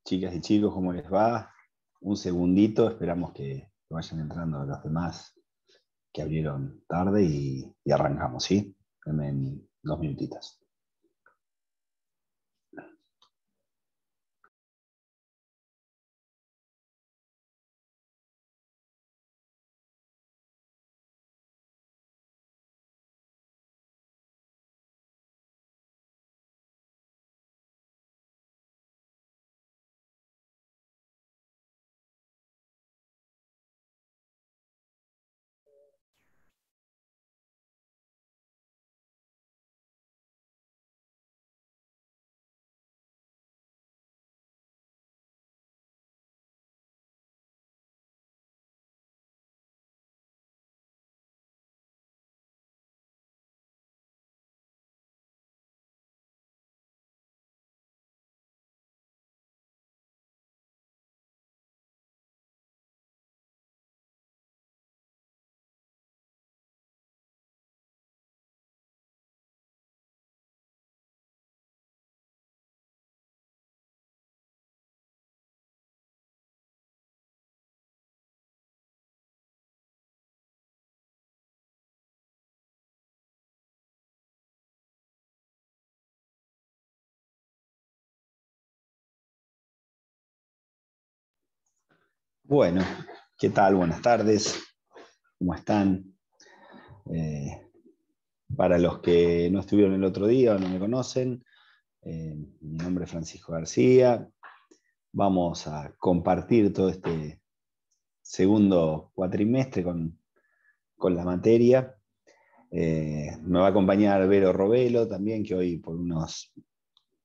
Chicas y chicos, ¿cómo les va? Un segundito, esperamos que vayan entrando los demás que abrieron tarde y arrancamos, ¿sí? Denme en 2 minutitos. Bueno, ¿qué tal? Buenas tardes, ¿cómo están? Eh, para los que no estuvieron el otro día o no me conocen, mi nombre es Francisco García. Vamos a compartir todo este segundo cuatrimestre con la materia. Me va a acompañar Vero Robelo también, que hoy por unos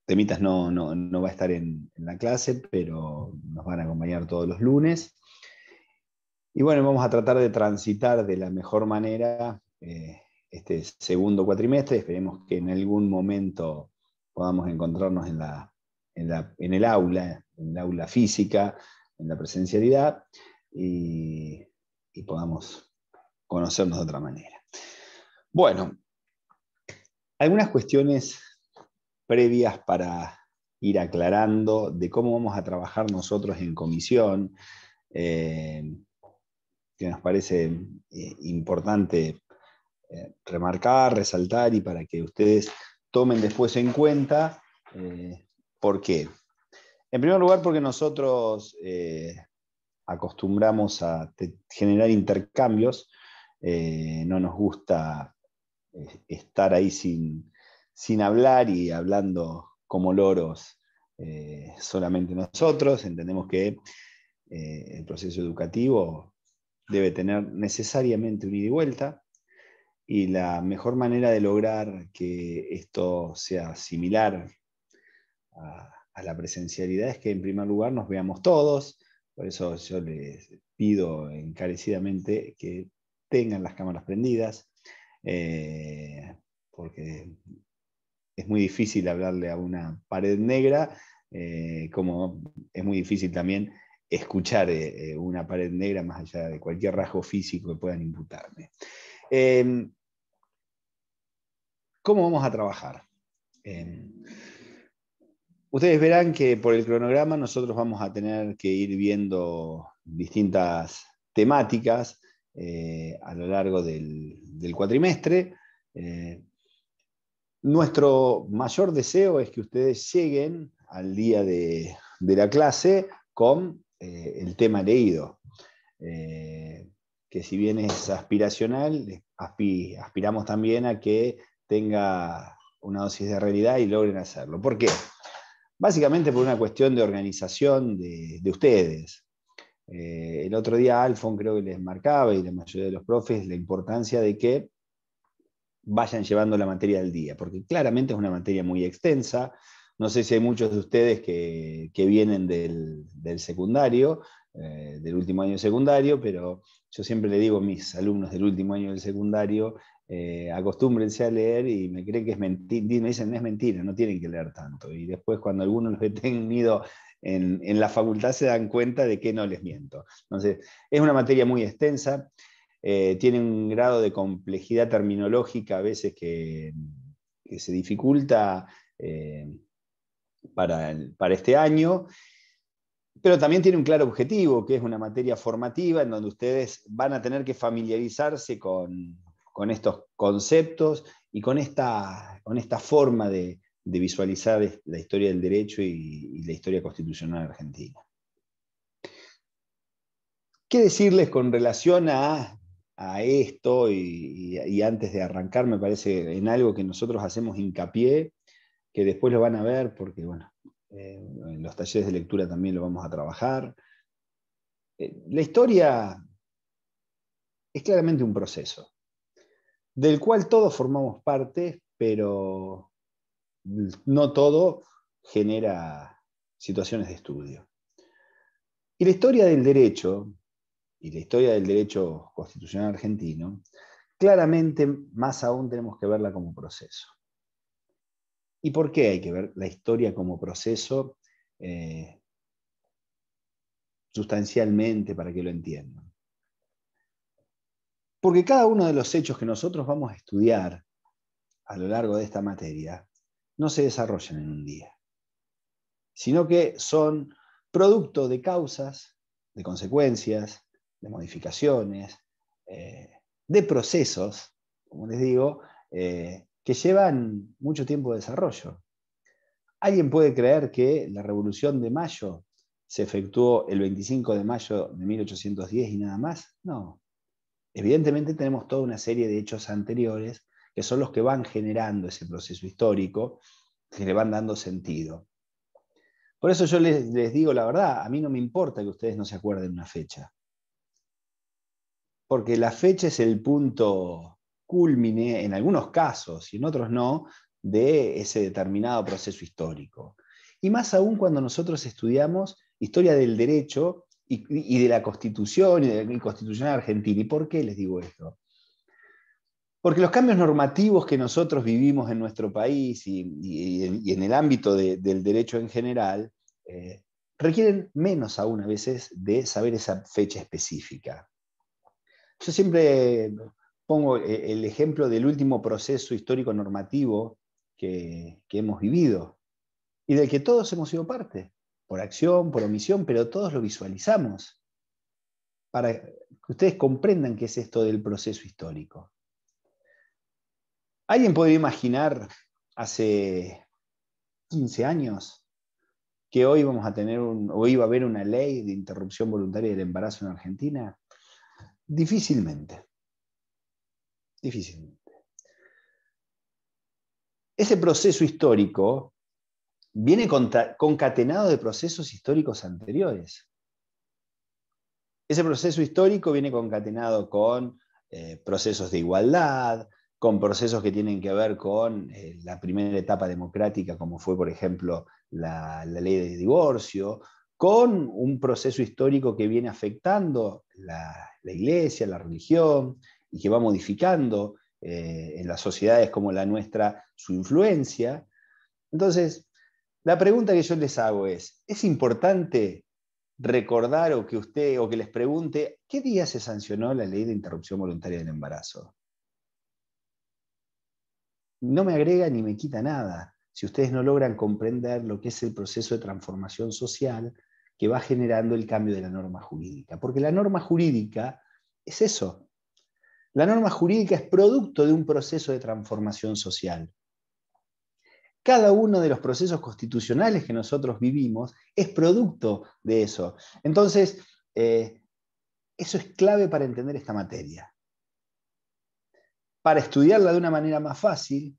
temitas no va a estar en la clase, pero nos van a acompañar todos los lunes. Y bueno, vamos a tratar de transitar de la mejor manera este segundo cuatrimestre. Esperemos que en algún momento podamos encontrarnos en el aula física, en la presencialidad, y, y podamos conocernos de otra manera. Bueno, algunas cuestiones previas para ir aclarando de cómo vamos a trabajar nosotros en comisión, que nos parece importante remarcar, resaltar y para que ustedes tomen después en cuenta. ¿Por qué? En primer lugar, porque nosotros acostumbramos a generar intercambios, no nos gusta estar ahí sin hablar y hablando como loros solamente nosotros. Entendemos que el proceso educativo debe tener necesariamente un ida y vuelta, y la mejor manera de lograr que esto sea similar a la presencialidad es que en primer lugar nos veamos todos. Por eso yo les pido encarecidamente que tengan las cámaras prendidas, porque es muy difícil hablarle a una pared negra, como es muy difícil también escuchar una pared negra más allá de cualquier rasgo físico que puedan imputarme. ¿Cómo vamos a trabajar? Ustedes verán que por el cronograma nosotros vamos a tener que ir viendo distintas temáticas a lo largo del cuatrimestre. Nuestro mayor deseo es que ustedes lleguen al día de la clase con el tema leído, que si bien es aspiracional, aspiramos también a que tenga una dosis de realidad y logren hacerlo. ¿Por qué? Básicamente por una cuestión de organización de ustedes. El otro día Alfon creo que les marcaba, y la mayoría de los profes, la importancia de que vayan llevando la materia al día, porque claramente es una materia muy extensa. No sé si hay muchos de ustedes que vienen del secundario, del último año de secundario, pero yo siempre le digo a mis alumnos del último año del secundario, acostúmbrense a leer, y me creen que es mentira, me dicen, es mentira, no tienen que leer tanto. Y después cuando algunos los he tenido en la facultad se dan cuenta de que no les miento. Entonces, es una materia muy extensa. Tiene un grado de complejidad terminológica a veces que se dificulta para este año, Pero también tiene un claro objetivo, que es una materia formativa en donde ustedes van a tener que familiarizarse con estos conceptos y con esta forma de visualizar la historia del derecho y la historia constitucional argentina. ¿Qué decirles con relación a esto? Y antes de arrancar, me parece en algo que nosotros hacemos hincapié, que después lo van a ver, porque bueno, en los talleres de lectura también lo vamos a trabajar. La historia es claramente un proceso, del cual todos formamos parte, pero no todo genera situaciones de estudio. Y la historia del derecho, y la historia del derecho constitucional argentino, claramente más aún tenemos que verla como proceso. ¿Y por qué hay que ver la historia como proceso? Sustancialmente, para que lo entiendan. Porque cada uno de los hechos que nosotros vamos a estudiar a lo largo de esta materia no se desarrollan en un día, sino que son producto de causas, de consecuencias, de modificaciones, de procesos, como les digo, que llevan mucho tiempo de desarrollo. ¿Alguien puede creer que la Revolución de Mayo se efectuó el 25 de mayo de 1810 y nada más? No. Evidentemente tenemos toda una serie de hechos anteriores que son los que van generando ese proceso histórico, que le van dando sentido. Por eso yo les digo la verdad, a mí no me importa que ustedes no se acuerden una fecha, porque la fecha es el punto cúlmine, en algunos casos y en otros no, de ese determinado proceso histórico. Y más aún cuando nosotros estudiamos historia del derecho y de la Constitución y de la Constitución argentina. ¿Y por qué les digo esto? Porque los cambios normativos que nosotros vivimos en nuestro país y en el ámbito del derecho en general, requieren menos aún a veces de saber esa fecha específica. Yo siempre pongo el ejemplo del último proceso histórico normativo que hemos vivido y del que todos hemos sido parte, por acción, por omisión, pero todos lo visualizamos, para que ustedes comprendan qué es esto del proceso histórico. ¿Alguien podría imaginar hace 15 años que hoy vamos a tener o iba a haber una ley de interrupción voluntaria del embarazo en Argentina? Difícilmente. Difícilmente. Ese proceso histórico viene concatenado de procesos históricos anteriores. Ese proceso histórico viene concatenado con procesos de igualdad, con procesos que tienen que ver con la primera etapa democrática, como fue, por ejemplo, la ley de divorcio, con un proceso histórico que viene afectando la iglesia, la religión, y que va modificando en las sociedades como la nuestra su influencia. Entonces, la pregunta que yo les hago ¿es importante recordar o que les pregunte qué día se sancionó la ley de interrupción voluntaria del embarazo? No me agrega ni me quita nada si ustedes no logran comprender lo que es el proceso de transformación social que va generando el cambio de la norma jurídica. Porque la norma jurídica es eso. La norma jurídica es producto de un proceso de transformación social. Cada uno de los procesos constitucionales que nosotros vivimos es producto de eso. Entonces, eso es clave para entender esta materia. Para estudiarla de una manera más fácil,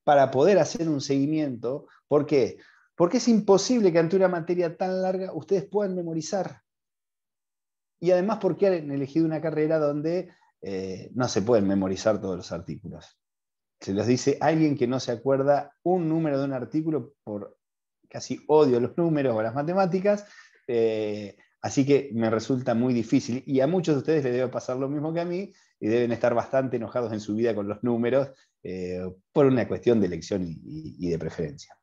para poder hacer un seguimiento. ¿Por qué? Porque es imposible que ante una materia tan larga ustedes puedan memorizar. Y además porque han elegido una carrera donde no se pueden memorizar todos los artículos. Se los dice alguien que no se acuerda un número de un artículo, por casi odio los números o las matemáticas, así que me resulta muy difícil. Y a muchos de ustedes les debe pasar lo mismo que a mí, y deben estar bastante enojados en su vida con los números, por una cuestión de elección y de preferencia.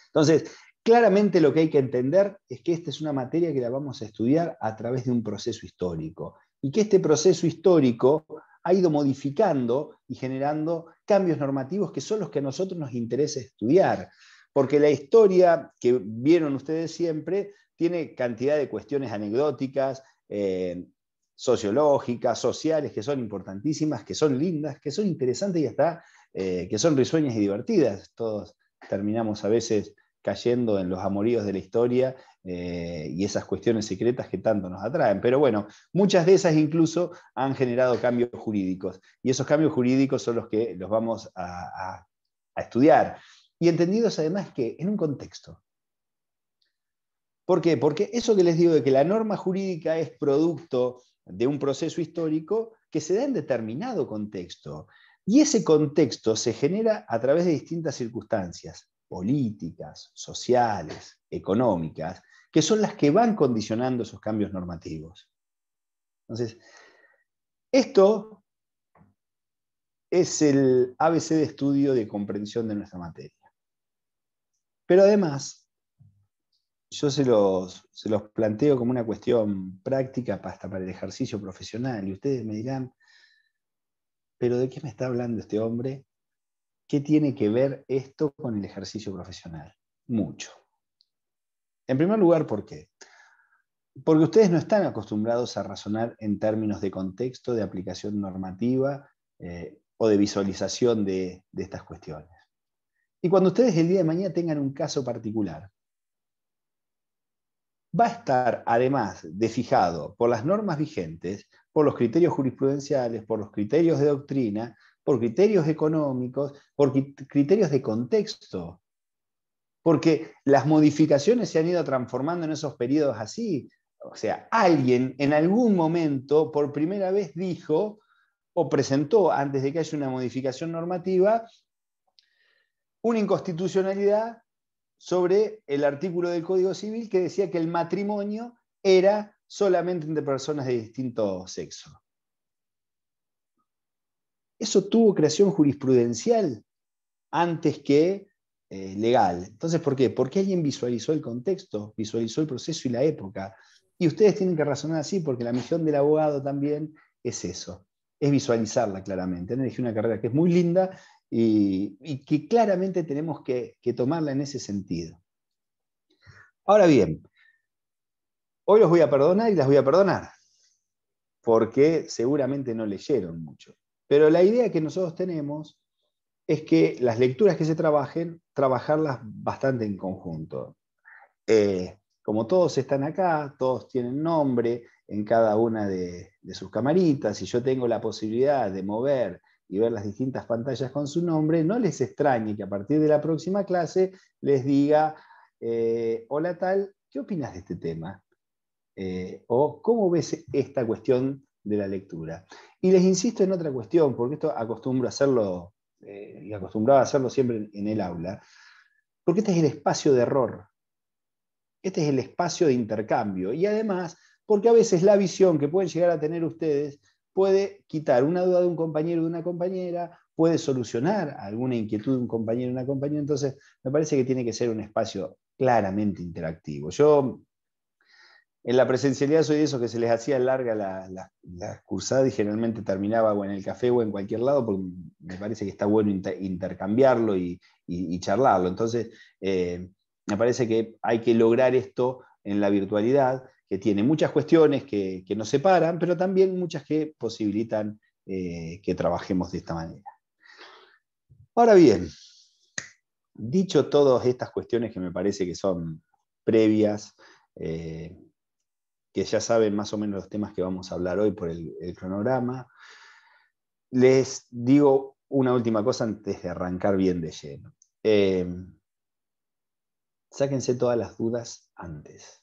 Entonces, claramente lo que hay que entender es que esta es una materia que la vamos a estudiar a través de un proceso histórico, y que este proceso histórico ha ido modificando y generando cambios normativos que son los que a nosotros nos interesa estudiar. Porque la historia que vieron ustedes siempre tiene cantidad de cuestiones anecdóticas, sociológicas, sociales, que son importantísimas, que son lindas, que son interesantes y hasta que son risueñas y divertidas. Todos terminamos a veces cayendo en los amoríos de la historia y esas cuestiones secretas que tanto nos atraen. Pero bueno, muchas de esas incluso han generado cambios jurídicos, y esos cambios jurídicos son los que los vamos a estudiar, y entendidos además que en un contexto. ¿Por qué? Porque eso que les digo de que la norma jurídica es producto de un proceso histórico que se da en determinado contexto, y ese contexto se genera a través de distintas circunstancias políticas, sociales, económicas, que son las que van condicionando esos cambios normativos. Entonces, esto es el ABC de estudio de comprensión de nuestra materia. Pero además, yo se los planteo como una cuestión práctica hasta para el ejercicio profesional, y ustedes me dirán, ¿pero de qué me está hablando este hombre? ¿Qué tiene que ver esto con el ejercicio profesional? Mucho. En primer lugar, ¿por qué? Porque ustedes no están acostumbrados a razonar en términos de contexto, de aplicación normativa o de visualización de estas cuestiones. Y cuando ustedes el día de mañana tengan un caso particular, va a estar, además de fijado por las normas vigentes, por los criterios jurisprudenciales, por los criterios de doctrina, por criterios económicos, por criterios de contexto. Porque las modificaciones se han ido transformando en esos periodos así. O sea, alguien en algún momento por primera vez dijo o presentó, antes de que haya una modificación normativa, una inconstitucionalidad sobre el artículo del Código Civil que decía que el matrimonio era solamente entre personas de distinto sexo. Eso tuvo creación jurisprudencial antes que legal. Entonces, ¿por qué? Porque alguien visualizó el contexto, visualizó el proceso y la época. Y ustedes tienen que razonar así, porque la misión del abogado también es eso, es visualizarla claramente. Han elegido una carrera que es muy linda y que claramente tenemos que tomarla en ese sentido. Ahora bien, hoy los voy a perdonar y las voy a perdonar, porque seguramente no leyeron mucho. Pero la idea que nosotros tenemos es que las lecturas que se trabajen, trabajarlas bastante en conjunto. Como todos están acá, todos tienen nombre en cada una de sus camaritas, y yo tengo la posibilidad de mover y ver las distintas pantallas con su nombre, no les extrañe que a partir de la próxima clase les diga, hola tal, ¿qué opinas de este tema? O ¿cómo ves esta cuestión de la lectura? Y les insisto en otra cuestión, porque esto acostumbro a hacerlo, y acostumbraba a hacerlo siempre en el aula, porque este es el espacio de error. Este es el espacio de intercambio. Y además, porque a veces la visión que pueden llegar a tener ustedes puede quitar una duda de un compañero o de una compañera, puede solucionar alguna inquietud de un compañero o una compañera. Entonces, me parece que tiene que ser un espacio claramente interactivo. Yo, en la presencialidad, soy de esos que se les hacía larga la cursada y generalmente terminaba o en el café o en cualquier lado, porque me parece que está bueno intercambiarlo y charlarlo. Entonces, me parece que hay que lograr esto en la virtualidad, que tiene muchas cuestiones que nos separan, pero también muchas que posibilitan que trabajemos de esta manera. Ahora bien, dicho todas estas cuestiones que me parece que son previas, que ya saben más o menos los temas que vamos a hablar hoy por el cronograma, les digo una última cosa antes de arrancar bien de lleno. Sáquense todas las dudas antes.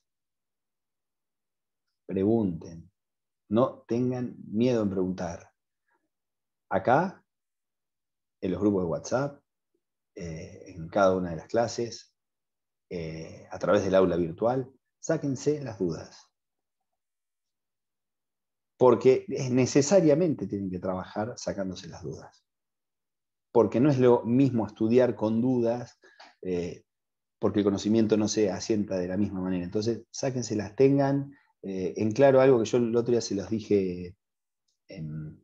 Pregunten. No tengan miedo en preguntar. Acá, en los grupos de WhatsApp, en cada una de las clases, a través del aula virtual, sáquense las dudas. Porque necesariamente tienen que trabajar sacándose las dudas. Porque no es lo mismo estudiar con dudas, porque el conocimiento no se asienta de la misma manera. Entonces, sáquenselas, tengan en claro algo que yo el otro día se los dije en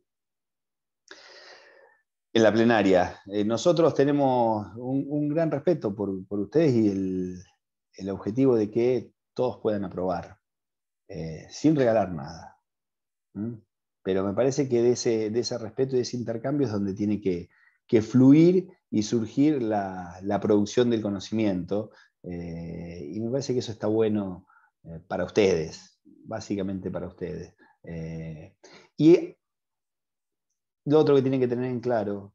la plenaria. Nosotros tenemos un gran respeto por ustedes y el objetivo de que todos puedan aprobar, sin regalar nada. ¿Mm? Pero me parece que de ese respeto y de ese intercambio es donde tiene que fluir y surgir la producción del conocimiento. Y me parece que eso está bueno para ustedes, básicamente para ustedes. Y lo otro que tienen que tener en claro,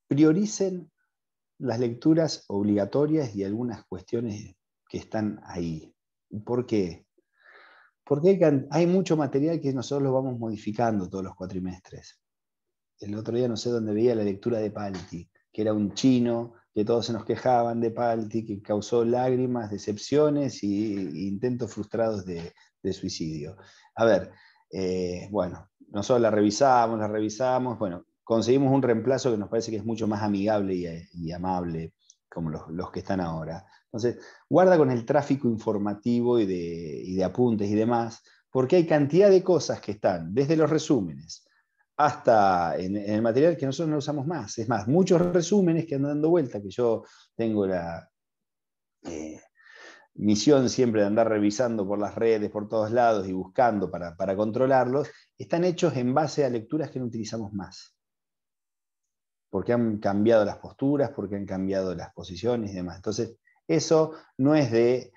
prioricen las lecturas obligatorias y algunas cuestiones que están ahí. ¿Por qué? Porque hay mucho material que nosotros lo vamos modificando todos los cuatrimestres. El otro día no sé dónde veía la lectura de Palti, que era un chino, que todos se nos quejaban de Palti, que causó lágrimas, decepciones e intentos frustrados de suicidio. A ver, bueno, nosotros la revisamos, bueno, conseguimos un reemplazo que nos parece que es mucho más amigable y amable, como los que están ahora. Entonces, guarda con el tráfico informativo y de apuntes y demás, porque hay cantidad de cosas que están, desde los resúmenes, hasta en el material que nosotros no usamos más. Es más, muchos resúmenes que andan dando vuelta, que yo tengo la misión siempre de andar revisando por las redes, por todos lados y buscando para controlarlos, están hechos en base a lecturas que no utilizamos más. Porque han cambiado las posturas, porque han cambiado las posiciones y demás. Entonces, eso no es de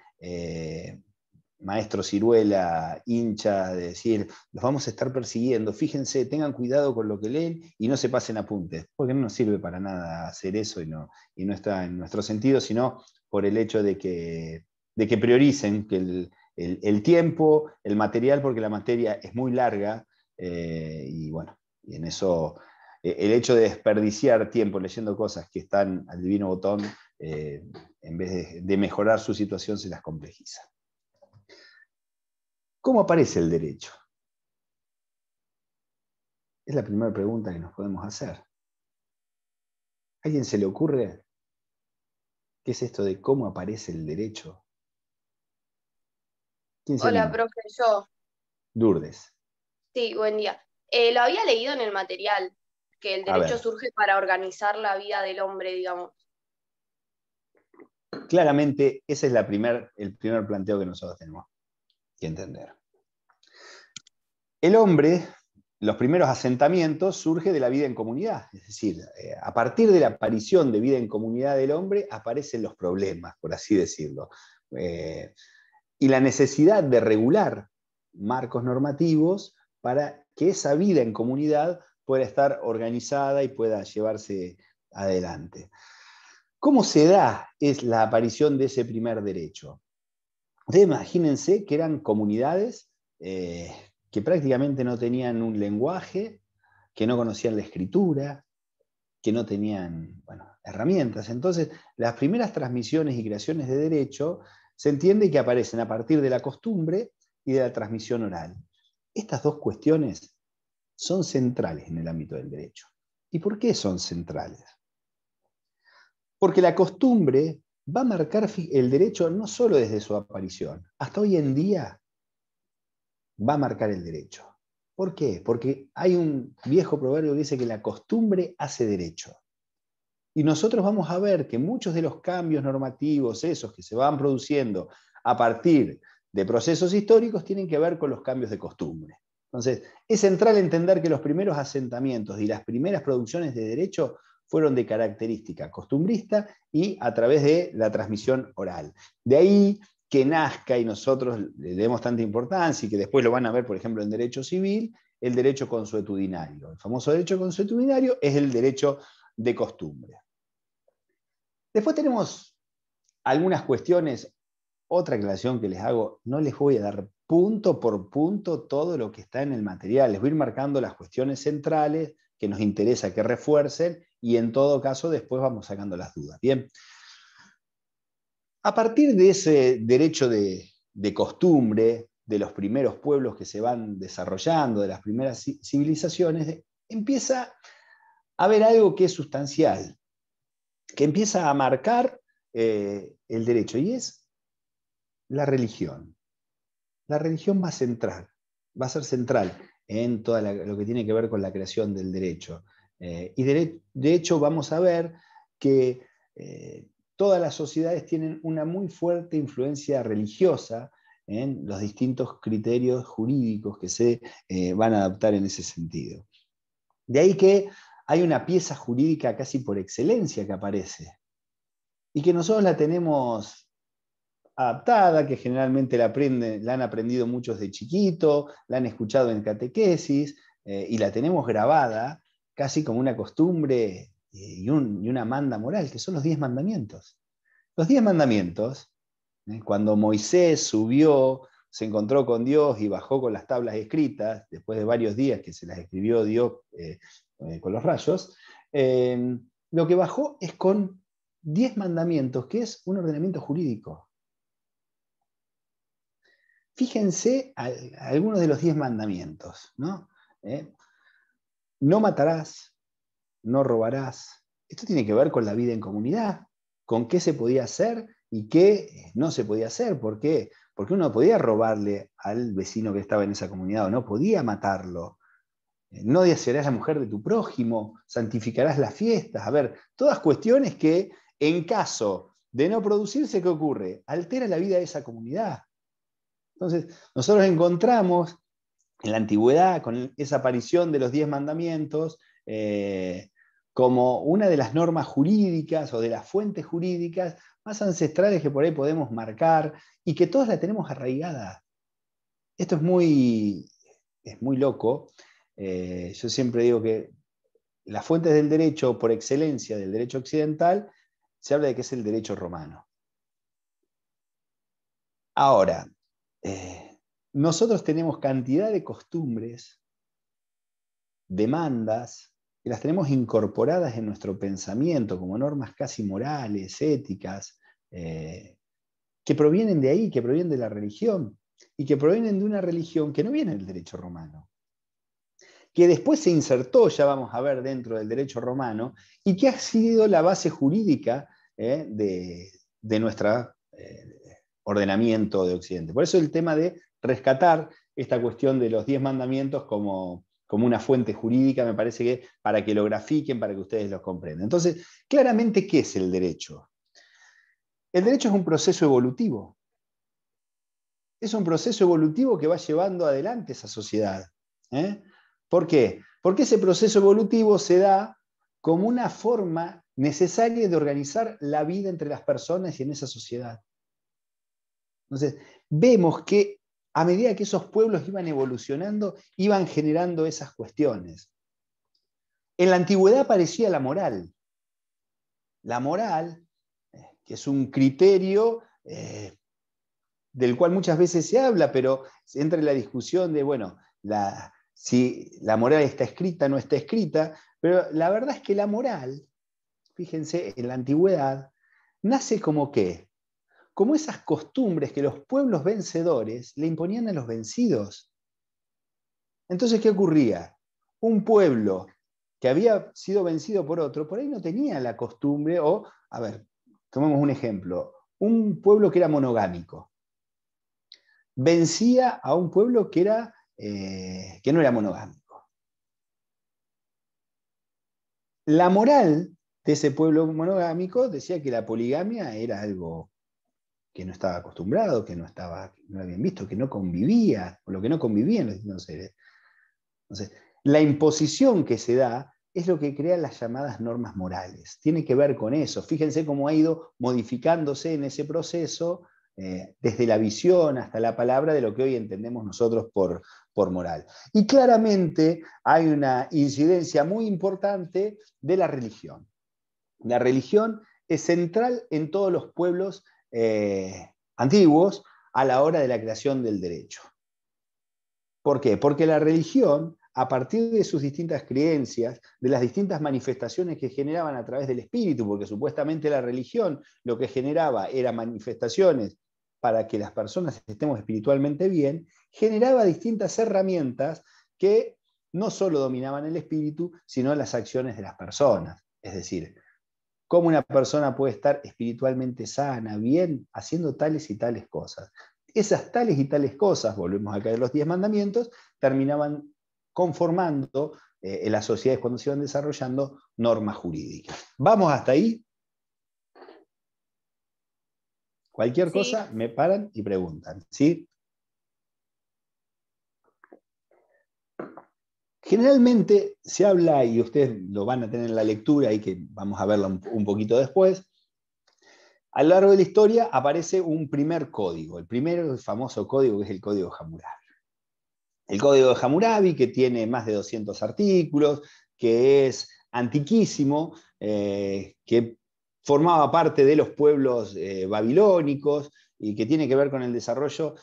maestro Ciruela, hincha, de decir, los vamos a estar persiguiendo, fíjense, tengan cuidado con lo que leen y no se pasen apuntes, porque no nos sirve para nada hacer eso y no está en nuestro sentido, sino por el hecho de que prioricen que el tiempo, el material, porque la materia es muy larga, y bueno, y en eso el hecho de desperdiciar tiempo leyendo cosas que están al divino botón, en vez de mejorar su situación, se las complejiza. ¿Cómo aparece el derecho? Es la primera pregunta que nos podemos hacer. ¿A alguien se le ocurre qué es esto de cómo aparece el derecho? ¿Quién se Hola, anima? profe, yo. Lourdes. Sí, buen día. Lo había leído en el material, que el A derecho ver, surge para organizar la vida del hombre, digamos. claramente ese es el primer planteo que nosotros tenemos que entender. El hombre, los primeros asentamientos, surge de la vida en comunidad. Es decir, a partir de la aparición de vida en comunidad del hombre, aparecen los problemas, por así decirlo. Y la necesidad de regular marcos normativos para que esa vida en comunidad pueda estar organizada y pueda llevarse adelante. ¿Cómo se da la aparición de ese primer derecho? Ustedes imagínense que eran comunidades que prácticamente no tenían un lenguaje, que no conocían la escritura, que no tenían, bueno, herramientas. Entonces, las primeras transmisiones y creaciones de derecho se entiende que aparecen a partir de la costumbre y de la transmisión oral. Estas dos cuestiones son centrales en el ámbito del derecho. ¿Y por qué son centrales? Porque la costumbre va a marcar el derecho no solo desde su aparición, hasta hoy en día va a marcar el derecho. ¿Por qué? Porque hay un viejo proverbio que dice que la costumbre hace derecho. Y nosotros vamos a ver que muchos de los cambios normativos, esos que se van produciendo a partir de procesos históricos, tienen que ver con los cambios de costumbre. Entonces, es central entender que los primeros asentamientos y las primeras producciones de derecho fueron de característica costumbrista y a través de la transmisión oral. De ahí que nazca, y nosotros le demos tanta importancia, y que después lo van a ver, por ejemplo, en derecho civil, el derecho consuetudinario. El famoso derecho consuetudinario es el derecho de costumbre. Después tenemos algunas cuestiones. Otra aclaración que les hago, no les voy a dar punto por punto todo lo que está en el material, les voy a ir marcando las cuestiones centrales que nos interesa que refuercen y en todo caso después vamos sacando las dudas. Bien, a partir de ese derecho de costumbre, de los primeros pueblos que se van desarrollando, de las primeras civilizaciones, empieza a haber algo que es sustancial, que empieza a marcar el derecho, y es la religión. La religión va a ser central en todo lo que tiene que ver con la creación del derecho. Y de hecho vamos a ver que todas las sociedades tienen una muy fuerte influencia religiosa en los distintos criterios jurídicos que se van a adaptar en ese sentido. De ahí que hay una pieza jurídica casi por excelencia que aparece, y que nosotros la tenemos adaptada, que generalmente la han aprendido muchos de chiquito, la han escuchado en catequesis, y la tenemos grabada casi como una costumbre y una manda moral, que son los 10 mandamientos. Los 10 mandamientos, cuando Moisés subió, se encontró con Dios y bajó con las tablas escritas, después de varios días que se las escribió Dios con los rayos, lo que bajó es con 10 mandamientos, que es un ordenamiento jurídico. Fíjense algunos de los 10 mandamientos, ¿no? No matarás, no robarás. Esto tiene que ver con la vida en comunidad, con qué se podía hacer y qué no se podía hacer. ¿Por qué? Porque uno podía robarle al vecino que estaba en esa comunidad, o no podía matarlo. No desearás la mujer de tu prójimo, santificarás las fiestas. A ver, todas cuestiones que en caso de no producirse, ¿qué ocurre? Altera la vida de esa comunidad. Entonces, nosotros encontramos en la antigüedad, con esa aparición de los 10 mandamientos, como una de las normas jurídicas o de las fuentes jurídicas más ancestrales que por ahí podemos marcar y que todas la tenemos arraigada. Esto es muy loco. Yo siempre digo que las fuentes del derecho, por excelencia del derecho occidental, se habla de que es el derecho romano. Ahora, nosotros tenemos cantidad de costumbres, demandas, que las tenemos incorporadas en nuestro pensamiento como normas casi morales, éticas, que provienen de ahí, que provienen de la religión, y que provienen de una religión que no viene del derecho romano, que después se insertó, ya vamos a ver, dentro del derecho romano, y que ha sido la base jurídica de nuestro ordenamiento de Occidente. Por eso el tema de rescatar esta cuestión de los 10 mandamientos como una fuente jurídica, me parece que para que lo grafiquen, para que ustedes lo comprendan. Entonces, claramente, ¿qué es el derecho? El derecho es un proceso evolutivo. Es un proceso evolutivo que va llevando adelante esa sociedad. ¿Por qué? Porque ese proceso evolutivo se da como una forma necesaria de organizar la vida entre las personas y en esa sociedad. Entonces, vemos que a medida que esos pueblos iban evolucionando, iban generando esas cuestiones. En la antigüedad aparecía la moral. La moral, que es un criterio del cual muchas veces se habla, pero entra en la discusión de, bueno, si la moral está escrita o no está escrita, pero la verdad es que la moral, fíjense, en la antigüedad, nace como ¿qué? Como esas costumbres que los pueblos vencedores le imponían a los vencidos. Entonces, ¿qué ocurría? Un pueblo que había sido vencido por otro, por ahí no tenía la costumbre, o, a ver, tomemos un ejemplo, un pueblo que era monogámico, vencía a un pueblo que no era monogámico. La moral de ese pueblo monogámico decía que la poligamia era algo que no estaba acostumbrado, que no habían visto, que no convivía, o lo que no convivían los distintos seres. Entonces, la imposición que se da es lo que crea las llamadas normas morales. Tiene que ver con eso. Fíjense cómo ha ido modificándose en ese proceso, desde la visión hasta la palabra, de lo que hoy entendemos nosotros por moral. Y claramente hay una incidencia muy importante de la religión. La religión es central en todos los pueblos antiguos a la hora de la creación del derecho. ¿Por qué? Porque la religión, a partir de sus distintas creencias, de las distintas manifestaciones que generaban a través del espíritu, porque supuestamente la religión lo que generaba era manifestaciones para que las personas estemos espiritualmente bien, generaba distintas herramientas que no solo dominaban el espíritu, sino las acciones de las personas. Es decir, cómo una persona puede estar espiritualmente sana, bien, haciendo tales y tales cosas. Esas tales y tales cosas, volvemos a caer los 10 mandamientos, terminaban conformando en las sociedades, cuando se iban desarrollando, normas jurídicas. ¿Vamos hasta ahí? Cualquier Sí. cosa me paran y preguntan, ¿sí? Generalmente se habla, y ustedes lo van a tener en la lectura y que vamos a verlo un poquito después, a lo largo de la historia aparece un primer código, el primero, el famoso código que es el código Hammurabi. El código de Hammurabi, que tiene más de 200 artículos, que es antiquísimo, que formaba parte de los pueblos babilónicos y que tiene que ver con el desarrollo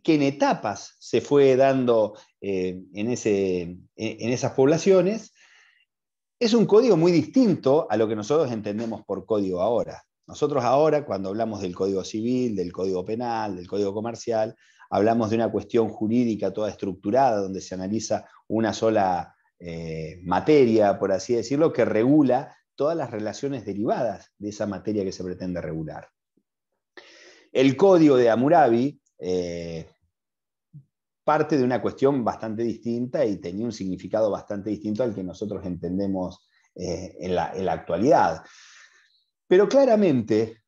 que en etapas se fue dando en esas poblaciones. Es un código muy distinto a lo que nosotros entendemos por código ahora. Nosotros ahora, cuando hablamos del código civil, del código penal, del código comercial, hablamos de una cuestión jurídica toda estructurada, donde se analiza una sola materia, por así decirlo, que regula todas las relaciones derivadas de esa materia que se pretende regular. El código de Hammurabi parte de una cuestión bastante distinta y tenía un significado bastante distinto al que nosotros entendemos en la actualidad. Pero claramente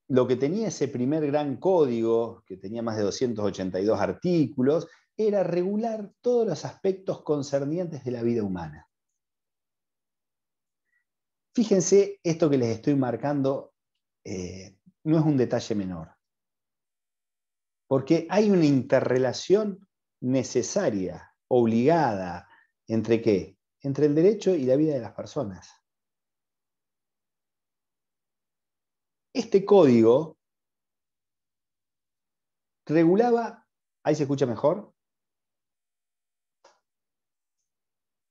lo que tenía ese primer gran código, que tenía más de 282 artículos, era regular todos los aspectos concernientes de la vida humana. Fíjense, esto que les estoy marcando no es un detalle menor, porque hay una interrelación necesaria, obligada, ¿entre qué? Entre el derecho y la vida de las personas. Este código regulaba, ahí se escucha mejor,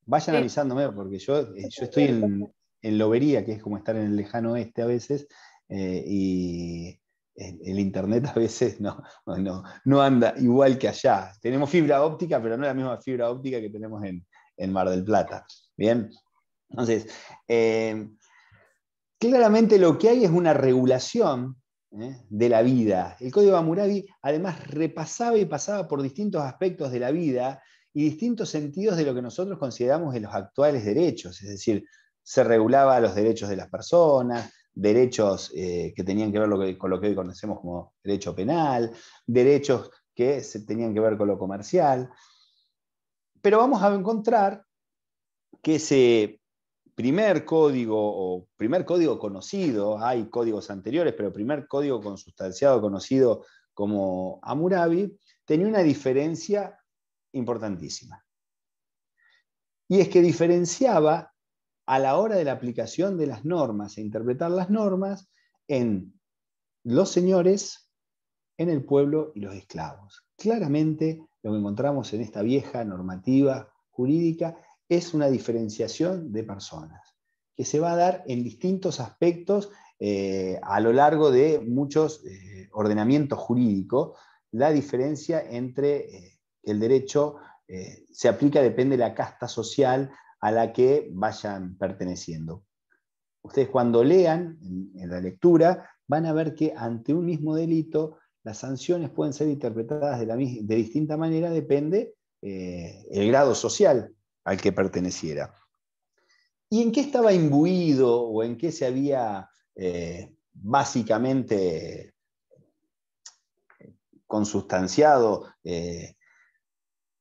vayan Sí. avisándome, porque yo estoy en lobería, que es como estar en el lejano oeste a veces, y el internet a veces no anda igual que allá. Tenemos fibra óptica, pero no la misma fibra óptica que tenemos en Mar del Plata. Bien, entonces, claramente lo que hay es una regulación de la vida. El Código Hammurabi además repasaba y pasaba por distintos aspectos de la vida y distintos sentidos de lo que nosotros consideramos de los actuales derechos, es decir, se regulaba los derechos de las personas, derechos que tenían que ver con lo que hoy conocemos como derecho penal, derechos que tenían que ver con lo comercial. Pero vamos a encontrar que ese primer código conocido, hay códigos anteriores, pero el primer código consustanciado conocido como Hammurabi, tenía una diferencia importantísima. Y es que diferenciaba a la hora de la aplicación de las normas e interpretar las normas en los señores, en el pueblo y los esclavos. Claramente lo que encontramos en esta vieja normativa jurídica es una diferenciación de personas que se va a dar en distintos aspectos a lo largo de muchos ordenamientos jurídicos. La diferencia entre el derecho se aplica depende de la casta social a la que vayan perteneciendo. Ustedes cuando lean en la lectura van a ver que ante un mismo delito las sanciones pueden ser interpretadas de distinta manera, depende el grado social al que perteneciera. ¿Y en qué estaba imbuido o en qué se había básicamente consustanciado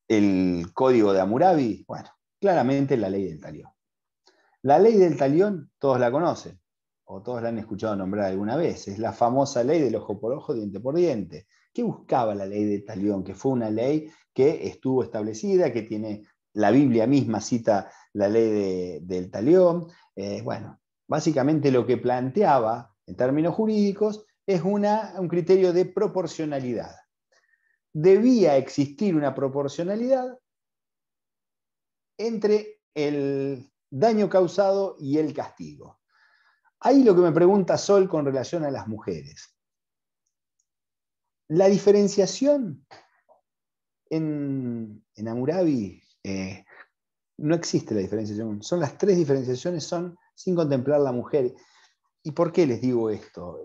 el código de Hammurabi? Bueno, claramente la ley del talión. La ley del talión todos la conocen, o todos la han escuchado nombrar alguna vez. Es la famosa ley del ojo por ojo, diente por diente. ¿Qué buscaba la ley del talión? Que fue una ley que estuvo establecida, que tiene, la Biblia misma cita la ley del talión. Bueno, básicamente lo que planteaba en términos jurídicos es un criterio de proporcionalidad. Debía existir una proporcionalidad entre el daño causado y el castigo. Ahí lo que me pregunta Sol con relación a las mujeres. La diferenciación en Hammurabi no existe la diferenciación. Son las tres diferenciaciones, son sin contemplar la mujer. ¿Y por qué les digo esto?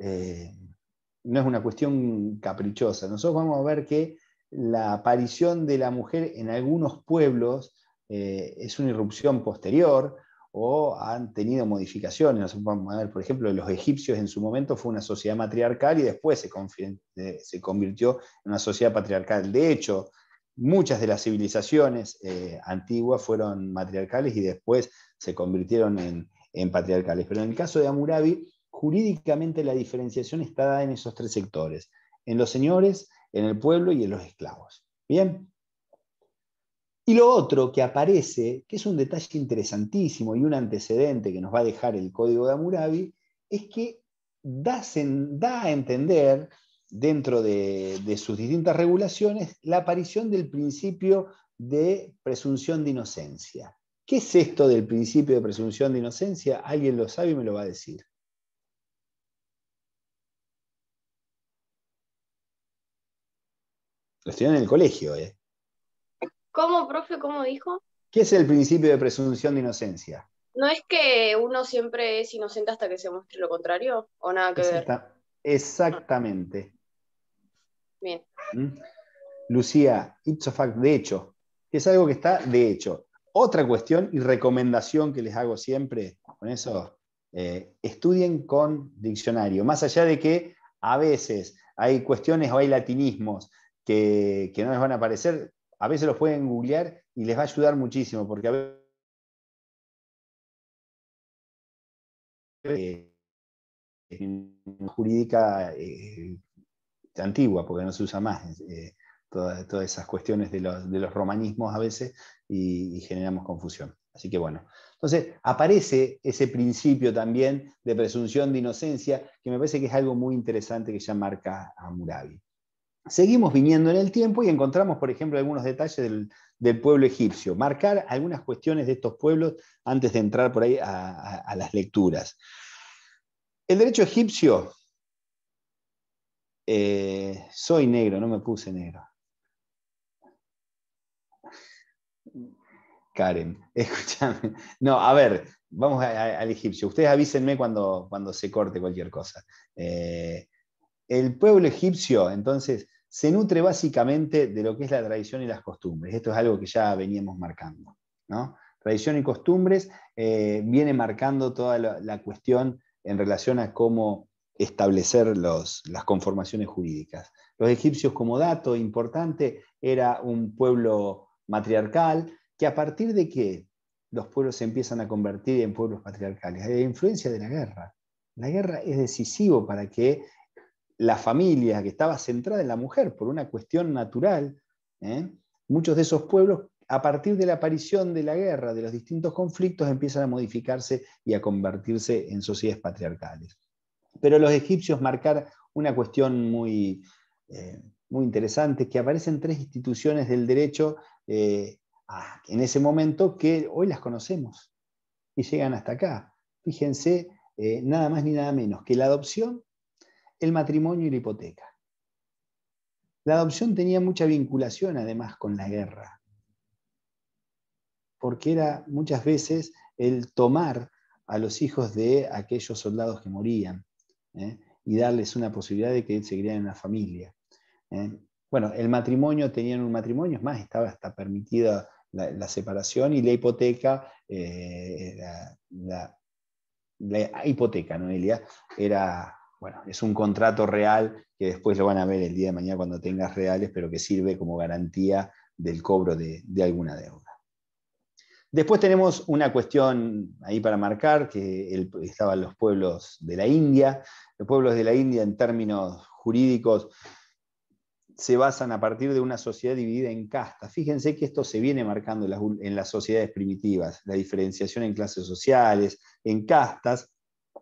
No es una cuestión caprichosa. Nosotros vamos a ver que la aparición de la mujer en algunos pueblos es una irrupción posterior, o han tenido modificaciones. Nosotros vamos a ver, por ejemplo, los egipcios en su momento fue una sociedad matriarcal y después se convirtió en una sociedad patriarcal. De hecho, muchas de las civilizaciones antiguas fueron matriarcales y después se convirtieron en patriarcales. Pero en el caso de Hammurabi, jurídicamente la diferenciación está dada en esos tres sectores: en los señores, en el pueblo y en los esclavos. ¿Bien? Y lo otro que aparece, que es un detalle interesantísimo y un antecedente que nos va a dejar el Código de Hammurabi, es que da a entender, dentro de sus distintas regulaciones, la aparición del principio de presunción de inocencia. ¿Qué es esto del principio de presunción de inocencia? ¿Alguien lo sabe y me lo va a decir? Lo estudian en el colegio, ¿eh? ¿Cómo, profe? ¿Cómo dijo? ¿Qué es el principio de presunción de inocencia? ¿No es que uno siempre es inocente hasta que se muestre lo contrario? ¿O nada que ver? Ah, Exactamente. bien. ¿Mm? Lucía, ipso facto, de hecho, que es algo que está de hecho. Otra cuestión y recomendación que les hago siempre con eso, estudien con diccionario. Más allá de que a veces hay cuestiones o hay latinismos que no les van a aparecer, a veces los pueden googlear y les va a ayudar muchísimo, porque a veces jurídica antigua, porque no se usa más todas esas cuestiones de los romanismos a veces y generamos confusión. Así que bueno, entonces aparece ese principio también de presunción de inocencia, que me parece que es algo muy interesante que ya marca Hammurabi. Seguimos viniendo en el tiempo y encontramos, por ejemplo, algunos detalles del pueblo egipcio. Marcar algunas cuestiones de estos pueblos antes de entrar por ahí a las lecturas. El derecho egipcio, soy negro, no me puse negro. Karen, escúchame. No, a ver, vamos al egipcio. Ustedes avísenme cuando se corte cualquier cosa. El pueblo egipcio, entonces, se nutre básicamente de lo que es la tradición y las costumbres. Esto es algo que ya veníamos marcando, ¿no? Tradición y costumbres viene marcando toda la cuestión en relación a cómo establecer las conformaciones jurídicas. Los egipcios, como dato importante, era un pueblo matriarcal que, a partir de que los pueblos se empiezan a convertir en pueblos patriarcales, hay la influencia de la guerra. La guerra es decisivo para que la familia, que estaba centrada en la mujer por una cuestión natural, ¿eh? Muchos de esos pueblos, a partir de la aparición de la guerra, de los distintos conflictos, empiezan a modificarse y a convertirse en sociedades patriarcales. Pero los egipcios marcan una cuestión muy interesante, que aparecen tres instituciones del derecho en ese momento que hoy las conocemos y llegan hasta acá. Fíjense, nada más ni nada menos que la adopción, el matrimonio y la hipoteca. La adopción tenía mucha vinculación además con la guerra, porque era muchas veces el tomar a los hijos de aquellos soldados que morían, y darles una posibilidad de que se criaran en una familia. Bueno, el matrimonio, tenían un matrimonio, es más, estaba hasta permitida la separación, y la hipoteca, la hipoteca, Noelia, era, bueno, es un contrato real que después lo van a ver el día de mañana cuando tengas reales, pero que sirve como garantía del cobro de alguna deuda. Después tenemos una cuestión ahí para marcar, que estaban los pueblos de la India. Los pueblos de la India, en términos jurídicos, se basan a partir de una sociedad dividida en castas. Fíjense que esto se viene marcando en las sociedades primitivas, la diferenciación en clases sociales, en castas,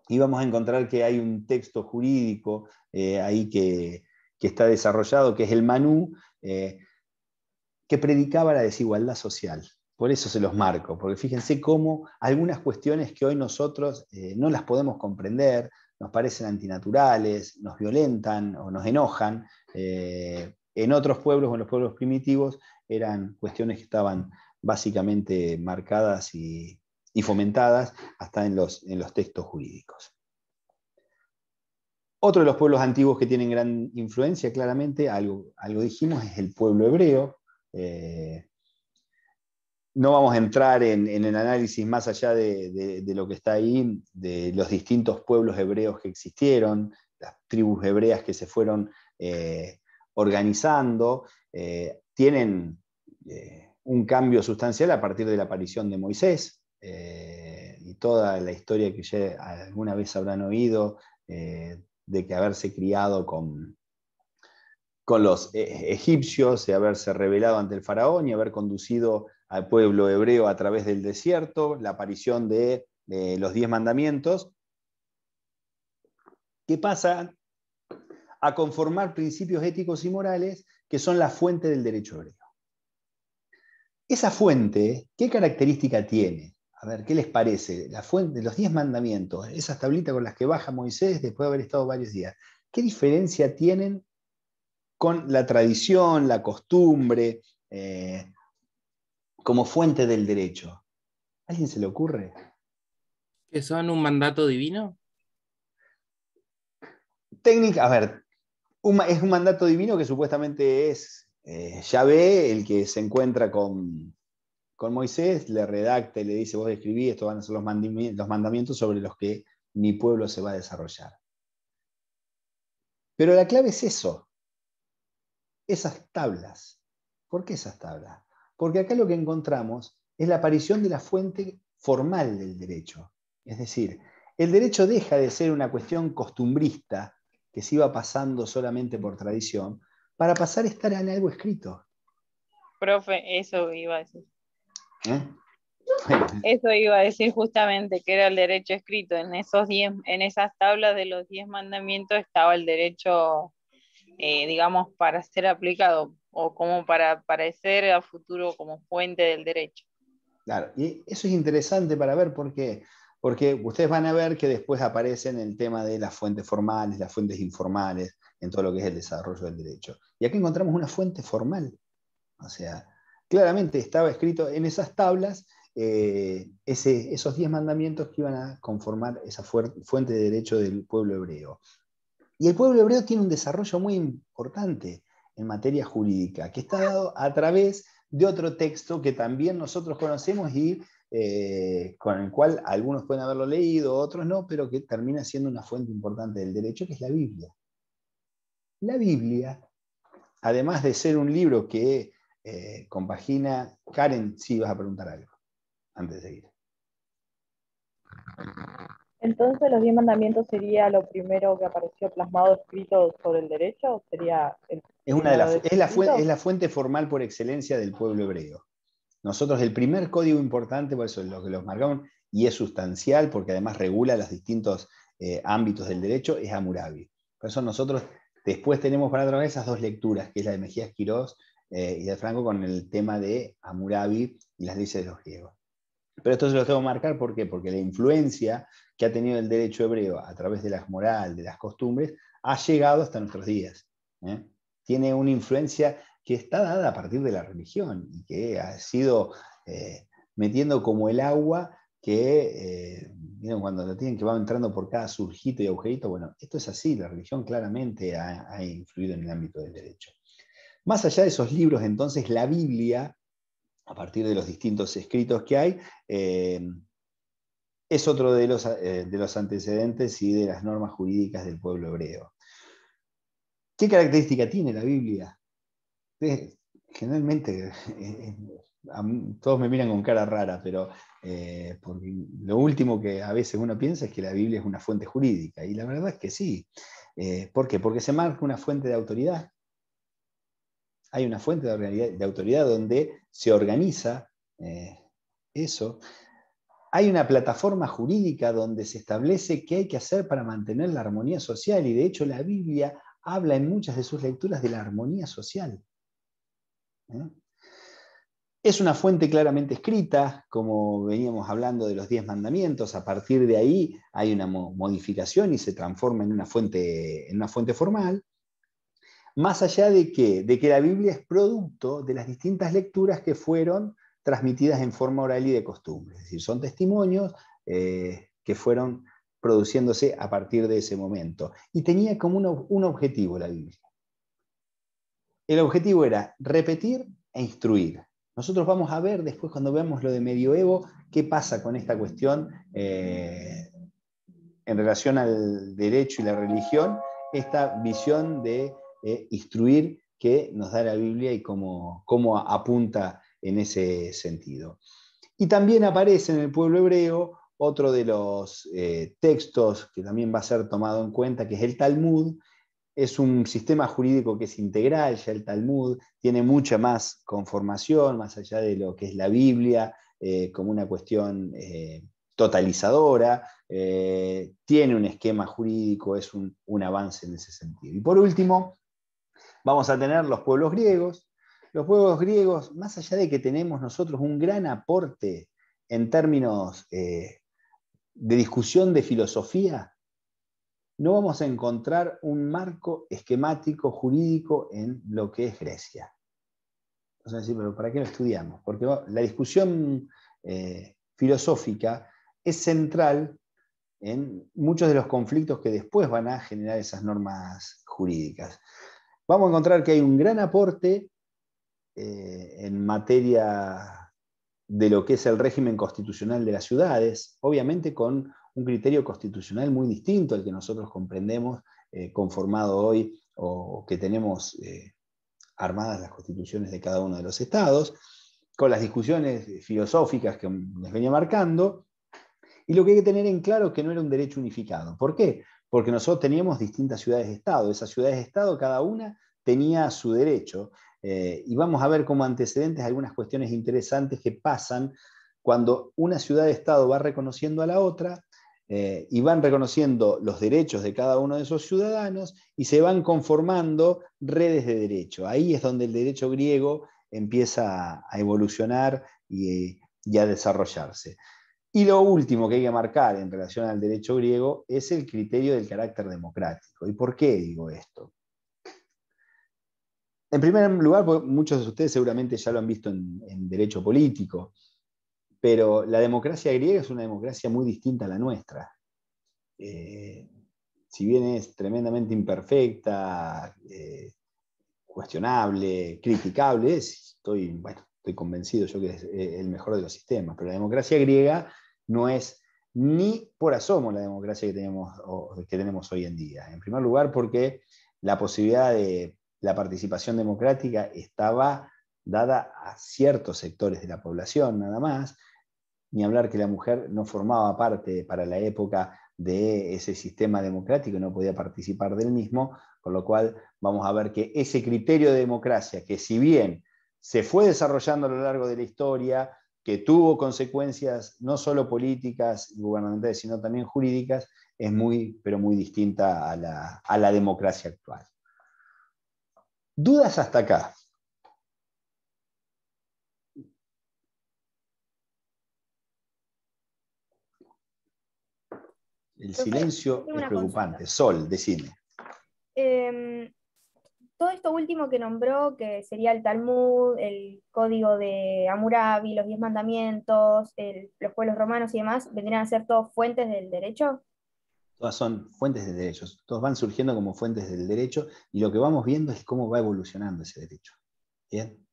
y vamos a encontrar que hay un texto jurídico ahí que está desarrollado, que es el Manú, que predicaba la desigualdad social. Por eso se los marco, porque fíjense cómo algunas cuestiones que hoy nosotros no las podemos comprender, nos parecen antinaturales, nos violentan o nos enojan, en otros pueblos o en los pueblos primitivos eran cuestiones que estaban básicamente marcadas y fomentadas hasta en los textos jurídicos. Otro de los pueblos antiguos que tienen gran influencia, claramente, algo dijimos, es el pueblo hebreo. no vamos a entrar en el análisis más allá de lo que está ahí, de los distintos pueblos hebreos que existieron, las tribus hebreas que se fueron organizando, tienen un cambio sustancial a partir de la aparición de Moisés, y toda la historia que ya alguna vez habrán oído, de que haberse criado con los egipcios, de haberse rebelado ante el faraón y haber conducido al pueblo hebreo a través del desierto, la aparición de los 10 mandamientos, que pasan a conformar principios éticos y morales que son la fuente del derecho hebreo. Esa fuente, ¿qué característica tiene? A ver, ¿qué les parece? La fuente de los 10 mandamientos, esas tablitas con las que baja Moisés después de haber estado varios días, ¿qué diferencia tienen con la tradición, la costumbre, como fuente del derecho? ¿A alguien se le ocurre? ¿Que son un mandato divino? A ver, es un mandato divino que supuestamente es Yahvé el que se encuentra con Moisés, le redacta y le dice, vos escribí, estos van a ser los mandamientos sobre los que mi pueblo se va a desarrollar. Pero la clave es eso, esas tablas. ¿Por qué esas tablas? Porque acá lo que encontramos es la aparición de la fuente formal del derecho. Es decir, el derecho deja de ser una cuestión costumbrista que se iba pasando solamente por tradición para pasar a estar en algo escrito. Profe, eso iba a decir. ¿Eh? Eso iba a decir justamente, que era el derecho escrito. En esas tablas de los 10 mandamientos estaba el derecho, digamos, para ser aplicado o como para aparecer a futuro como fuente del derecho. Claro, y eso es interesante para ver por qué. Porque ustedes van a ver que después aparecen el tema de las fuentes formales, las fuentes informales, en todo lo que es el desarrollo del derecho. Y aquí encontramos una fuente formal. O sea, claramente estaba escrito en esas tablas esos 10 mandamientos que iban a conformar esa fuente de derecho del pueblo hebreo. Y el pueblo hebreo tiene un desarrollo muy importante en materia jurídica, que está dado a través de otro texto que también nosotros conocemos y con el cual algunos pueden haberlo leído, otros no, pero que termina siendo una fuente importante del derecho, que es la Biblia. La Biblia, además de ser un libro que compagina... Karen, sí, vas a preguntar algo, antes de seguir. Entonces, los 10 mandamientos sería lo primero que apareció plasmado escrito sobre el derecho, sería es la fuente formal por excelencia del pueblo hebreo. Nosotros el primer código importante, por eso lo que los marcamos, y es sustancial porque además regula los distintos ámbitos del derecho, es Hammurabi. Por eso nosotros después tenemos para trabajar esas dos lecturas, que es la de Mejías Quirós y de Franco, con el tema de Hammurabi y las leyes de los griegos. Pero esto se lo tengo que marcar, ¿por qué? Porque la influencia que ha tenido el derecho hebreo a través de las morales, de las costumbres, ha llegado hasta nuestros días. Tiene una influencia que está dada a partir de la religión y que ha sido metiendo como el agua que, miren, cuando lo tienen que va entrando por cada surjito y agujerito, bueno, esto es así, la religión claramente ha influido en el ámbito del derecho. Más allá de esos libros, entonces, la Biblia, a partir de los distintos escritos que hay, es otro de los antecedentes y de las normas jurídicas del pueblo hebreo. ¿Qué característica tiene la Biblia? Generalmente, todos me miran con cara rara, pero porque lo último que a veces uno piensa es que la Biblia es una fuente jurídica, y la verdad es que sí. ¿Por qué? Porque se marca una fuente de autoridad. Hay una fuente de autoridad donde se organiza eso. Hay una plataforma jurídica donde se establece qué hay que hacer para mantener la armonía social, y de hecho la Biblia habla en muchas de sus lecturas de la armonía social. Es una fuente claramente escrita, como veníamos hablando de los 10 mandamientos. A partir de ahí hay una modificación y se transforma en una fuente formal. Más allá de que la Biblia es producto de las distintas lecturas que fueron transmitidas en forma oral y de costumbre. Es decir, son testimonios que fueron produciéndose a partir de ese momento. Y tenía como un objetivo la Biblia. El objetivo era repetir e instruir. Nosotros vamos a ver después, cuando veamos lo de medioevo, qué pasa con esta cuestión en relación al derecho y la religión, esta visión de instruir que nos da la Biblia y cómo apunta en ese sentido. Y también aparece en el pueblo hebreo otro de los textos que también va a ser tomado en cuenta, que es el Talmud. Es un sistema jurídico que es integral, ya el Talmud tiene mucha más conformación, más allá de lo que es la Biblia, como una cuestión totalizadora, tiene un esquema jurídico, es un avance en ese sentido. Y por último, vamos a tener los pueblos griegos. Los pueblos griegos, más allá de que tenemos nosotros un gran aporte en términos de discusión de filosofía, no vamos a encontrar un marco esquemático jurídico en lo que es Grecia. Entonces, decir, pero ¿para qué lo estudiamos? Porque la discusión filosófica es central en muchos de los conflictos que después van a generar esas normas jurídicas. Vamos a encontrar que hay un gran aporte en materia de lo que es el régimen constitucional de las ciudades, obviamente con un criterio constitucional muy distinto al que nosotros comprendemos conformado hoy o que tenemos armadas las constituciones de cada uno de los estados, con las discusiones filosóficas que les venía marcando, y lo que hay que tener en claro es que no era un derecho unificado. ¿Por qué? Porque nosotros teníamos distintas ciudades-estado, esas ciudades-estado cada una tenía su derecho, y vamos a ver como antecedentes algunas cuestiones interesantes que pasan cuando una ciudad-estado va reconociendo a la otra, y van reconociendo los derechos de cada uno de esos ciudadanos y se van conformando redes de derecho. Ahí es donde el derecho griego empieza a evolucionar y a desarrollarse. Y lo último que hay que marcar en relación al derecho griego es el criterio del carácter democrático. ¿Y por qué digo esto? En primer lugar, porque muchos de ustedes seguramente ya lo han visto en derecho político, pero la democracia griega es una democracia muy distinta a la nuestra. Si bien es tremendamente imperfecta, cuestionable, criticable, estoy convencido yo que es el mejor de los sistemas, pero la democracia griega no es ni por asomo la democracia que tenemos hoy en día. En primer lugar, porque la posibilidad de la participación democrática estaba dada a ciertos sectores de la población nada más, ni hablar que la mujer no formaba parte para la época de ese sistema democrático y no podía participar del mismo, con lo cual vamos a ver que ese criterio de democracia, que si bien se fue desarrollando a lo largo de la historia, que tuvo consecuencias no solo políticas y gubernamentales, sino también jurídicas, es muy, pero muy distinta a la democracia actual. ¿Dudas hasta acá? El silencio es preocupante. Consulta. Sol, decime. Todo esto último que nombró, que sería el Talmud, el Código de Hammurabi, los 10 Mandamientos, los pueblos romanos y demás, ¿vendrían a ser todos fuentes del derecho? Todas son fuentes de derechos. Todos van surgiendo como fuentes del derecho y lo que vamos viendo es cómo va evolucionando ese derecho. ¿Bien?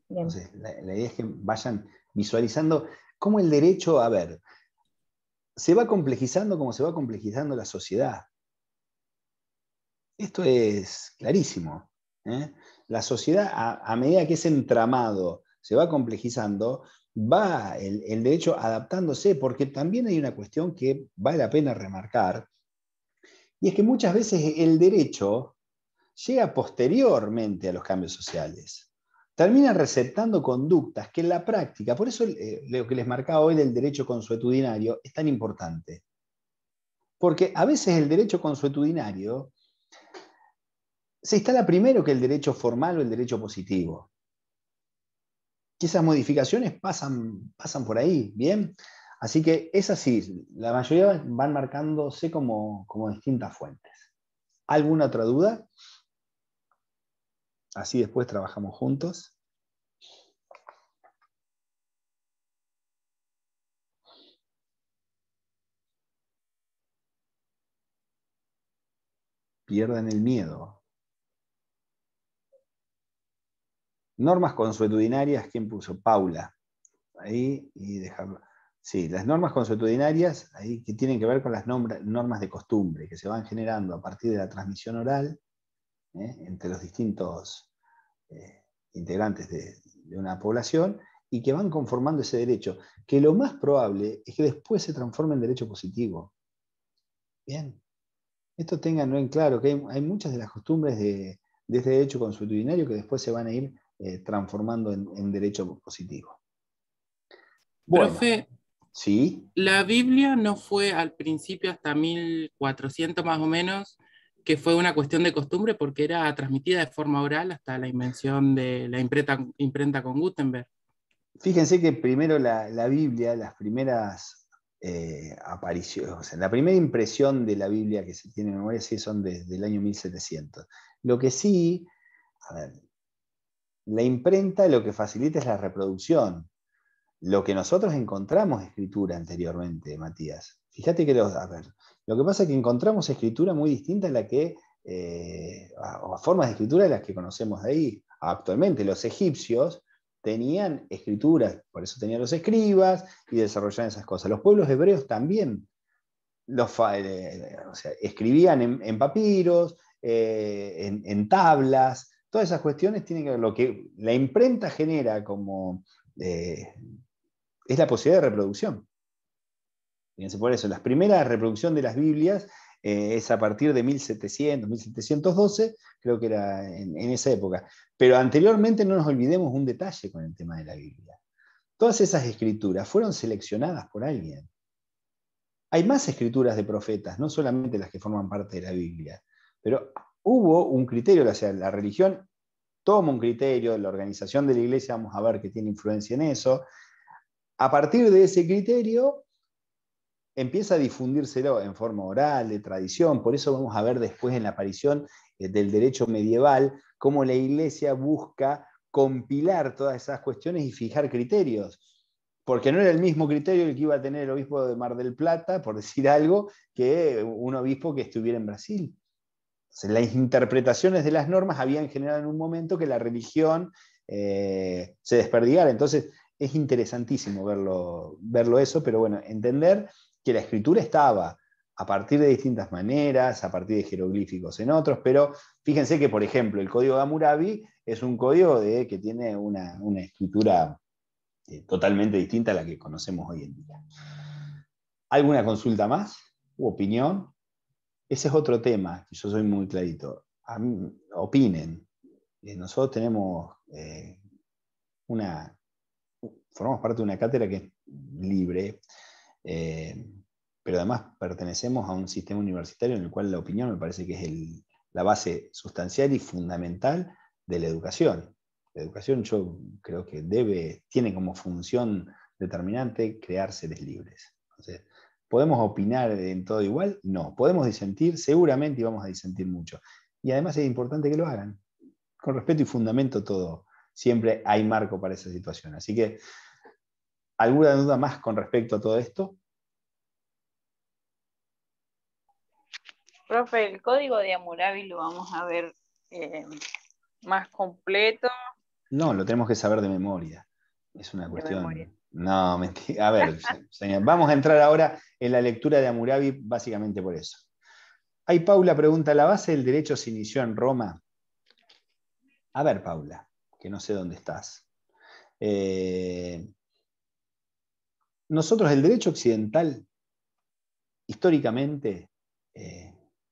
Bien. Entonces, la idea es que vayan visualizando cómo el derecho, a ver, se va complejizando como se va complejizando la sociedad. Esto es clarísimo. La sociedad, a medida que ese entramado se va complejizando, va el derecho adaptándose, porque también hay una cuestión que vale la pena remarcar, y es que muchas veces el derecho llega posteriormente a los cambios sociales. Termina receptando conductas que en la práctica, por eso lo que les marcaba hoy del derecho consuetudinario es tan importante. Porque a veces el derecho consuetudinario se instala primero que el derecho formal o el derecho positivo. Y esas modificaciones pasan por ahí, ¿bien? Así que es así, la mayoría van marcándose como distintas fuentes. ¿Alguna otra duda? Así después trabajamos juntos. Pierden el miedo. Normas consuetudinarias, ¿quién puso? Paula. Ahí, y dejarlo. Sí, las normas consuetudinarias, ahí, que tienen que ver con las normas de costumbre, que se van generando a partir de la transmisión oral, entre los distintos integrantes de una población, y que van conformando ese derecho, que lo más probable es que después se transforme en derecho positivo. Bien, esto tenganlo en claro, que hay muchas de las costumbres de este derecho consuetudinario que después se van a ir transformando en derecho positivo. Bueno, Profe, sí. la Biblia no fue al principio hasta 1400 más o menos, que fue una cuestión de costumbre porque era transmitida de forma oral hasta la invención de la imprenta con Gutenberg. Fíjense que primero la Biblia, las primeras apariciones, o sea, la primera impresión de la Biblia que se tiene en memoria sí son desde el año 1700. Lo que sí, a ver, la imprenta lo que facilita es la reproducción. Lo que nosotros encontramos escritura anteriormente, Matías. Fíjate que lo que pasa es que encontramos escritura muy distinta a la que, a formas de escritura de las que conocemos de ahí. Actualmente los egipcios tenían escrituras, por eso tenían los escribas y desarrollaban esas cosas. Los pueblos hebreos también escribían en papiros, en tablas, todas esas cuestiones tienen que ver. Lo que la imprenta genera como es la posibilidad de reproducción. Fíjense, por eso, la primera reproducción de las Biblias es a partir de 1700, 1712, creo que era en esa época. Pero anteriormente no nos olvidemos un detalle con el tema de la Biblia. Todas esas escrituras fueron seleccionadas por alguien. Hay más escrituras de profetas, no solamente las que forman parte de la Biblia, pero hubo un criterio, o sea, la religión toma un criterio, la organización de la iglesia, vamos a ver que tiene influencia en eso. A partir de ese criterio, empieza a difundírselo en forma oral, de tradición. Por eso vamos a ver después en la aparición del derecho medieval cómo la iglesia busca compilar todas esas cuestiones y fijar criterios. Porque no era el mismo criterio el que iba a tener el obispo de Mar del Plata, por decir algo, que un obispo que estuviera en Brasil. Entonces, las interpretaciones de las normas habían generado en un momento que la religión se desperdigara. Entonces, es interesantísimo verlo eso, pero bueno, entender que la escritura estaba a partir de distintas maneras, a partir de jeroglíficos en otros, pero fíjense que, por ejemplo, el código de Hammurabi es un código que tiene una escritura totalmente distinta a la que conocemos hoy en día. ¿Alguna consulta más? ¿U opinión? Ese es otro tema, que yo soy muy clarito. Opinen. Nosotros tenemos formamos parte de una cátedra que es libre, pero además pertenecemos a un sistema universitario en el cual la opinión me parece que es la base sustancial y fundamental de la educación. La educación yo creo que tiene como función determinante crear seres libres. Entonces, ¿podemos opinar en todo igual? No. ¿Podemos disentir? Seguramente, y vamos a disentir mucho. Y además es importante que lo hagan. Con respeto y fundamento todo. Siempre hay marco para esa situación. Así que, ¿alguna duda más con respecto a todo esto? Profe, el código de Hammurabi lo vamos a ver más completo. No, lo tenemos que saber de memoria. Es una cuestión... memoria. No, mentira. A ver, señor, vamos a entrar ahora en la lectura de Hammurabi básicamente por eso. Ahí Paula pregunta, ¿la base del derecho se inició en Roma? A ver, Paula, que no sé dónde estás. Nosotros, el derecho occidental, históricamente,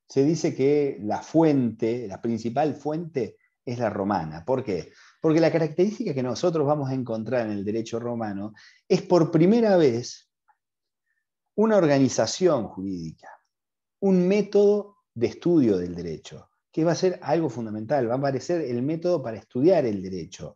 se dice que la principal fuente es la romana. ¿Por qué? Porque la característica que nosotros vamos a encontrar en el derecho romano es por primera vez una organización jurídica, un método de estudio del derecho, que va a ser algo fundamental, va a aparecer el método para estudiar el derecho.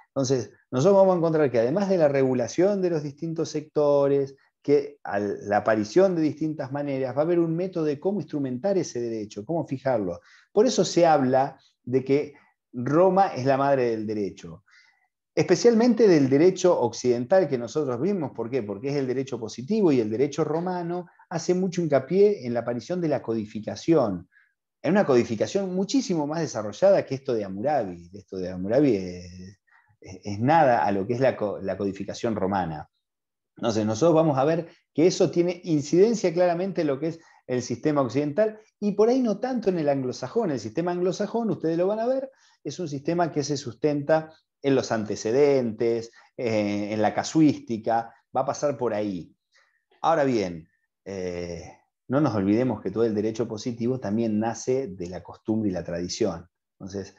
Entonces, nosotros vamos a encontrar que además de la regulación de los distintos sectores, que a la aparición de distintas maneras, va a haber un método de cómo instrumentar ese derecho, cómo fijarlo. Por eso se habla de que Roma es la madre del derecho, especialmente del derecho occidental que nosotros vimos. ¿Por qué? Porque es el derecho positivo, y el derecho romano hace mucho hincapié en la aparición de la codificación, en una codificación muchísimo más desarrollada que esto de Hammurabi. Esto de Hammurabi es nada a lo que es la codificación romana. Entonces, nosotros vamos a ver que eso tiene incidencia claramente en lo que es el sistema occidental, y por ahí no tanto en el anglosajón. El sistema anglosajón, ustedes lo van a ver, es un sistema que se sustenta en los antecedentes, en la casuística, va a pasar por ahí. Ahora bien, no nos olvidemos que todo el derecho positivo también nace de la costumbre y la tradición. Entonces,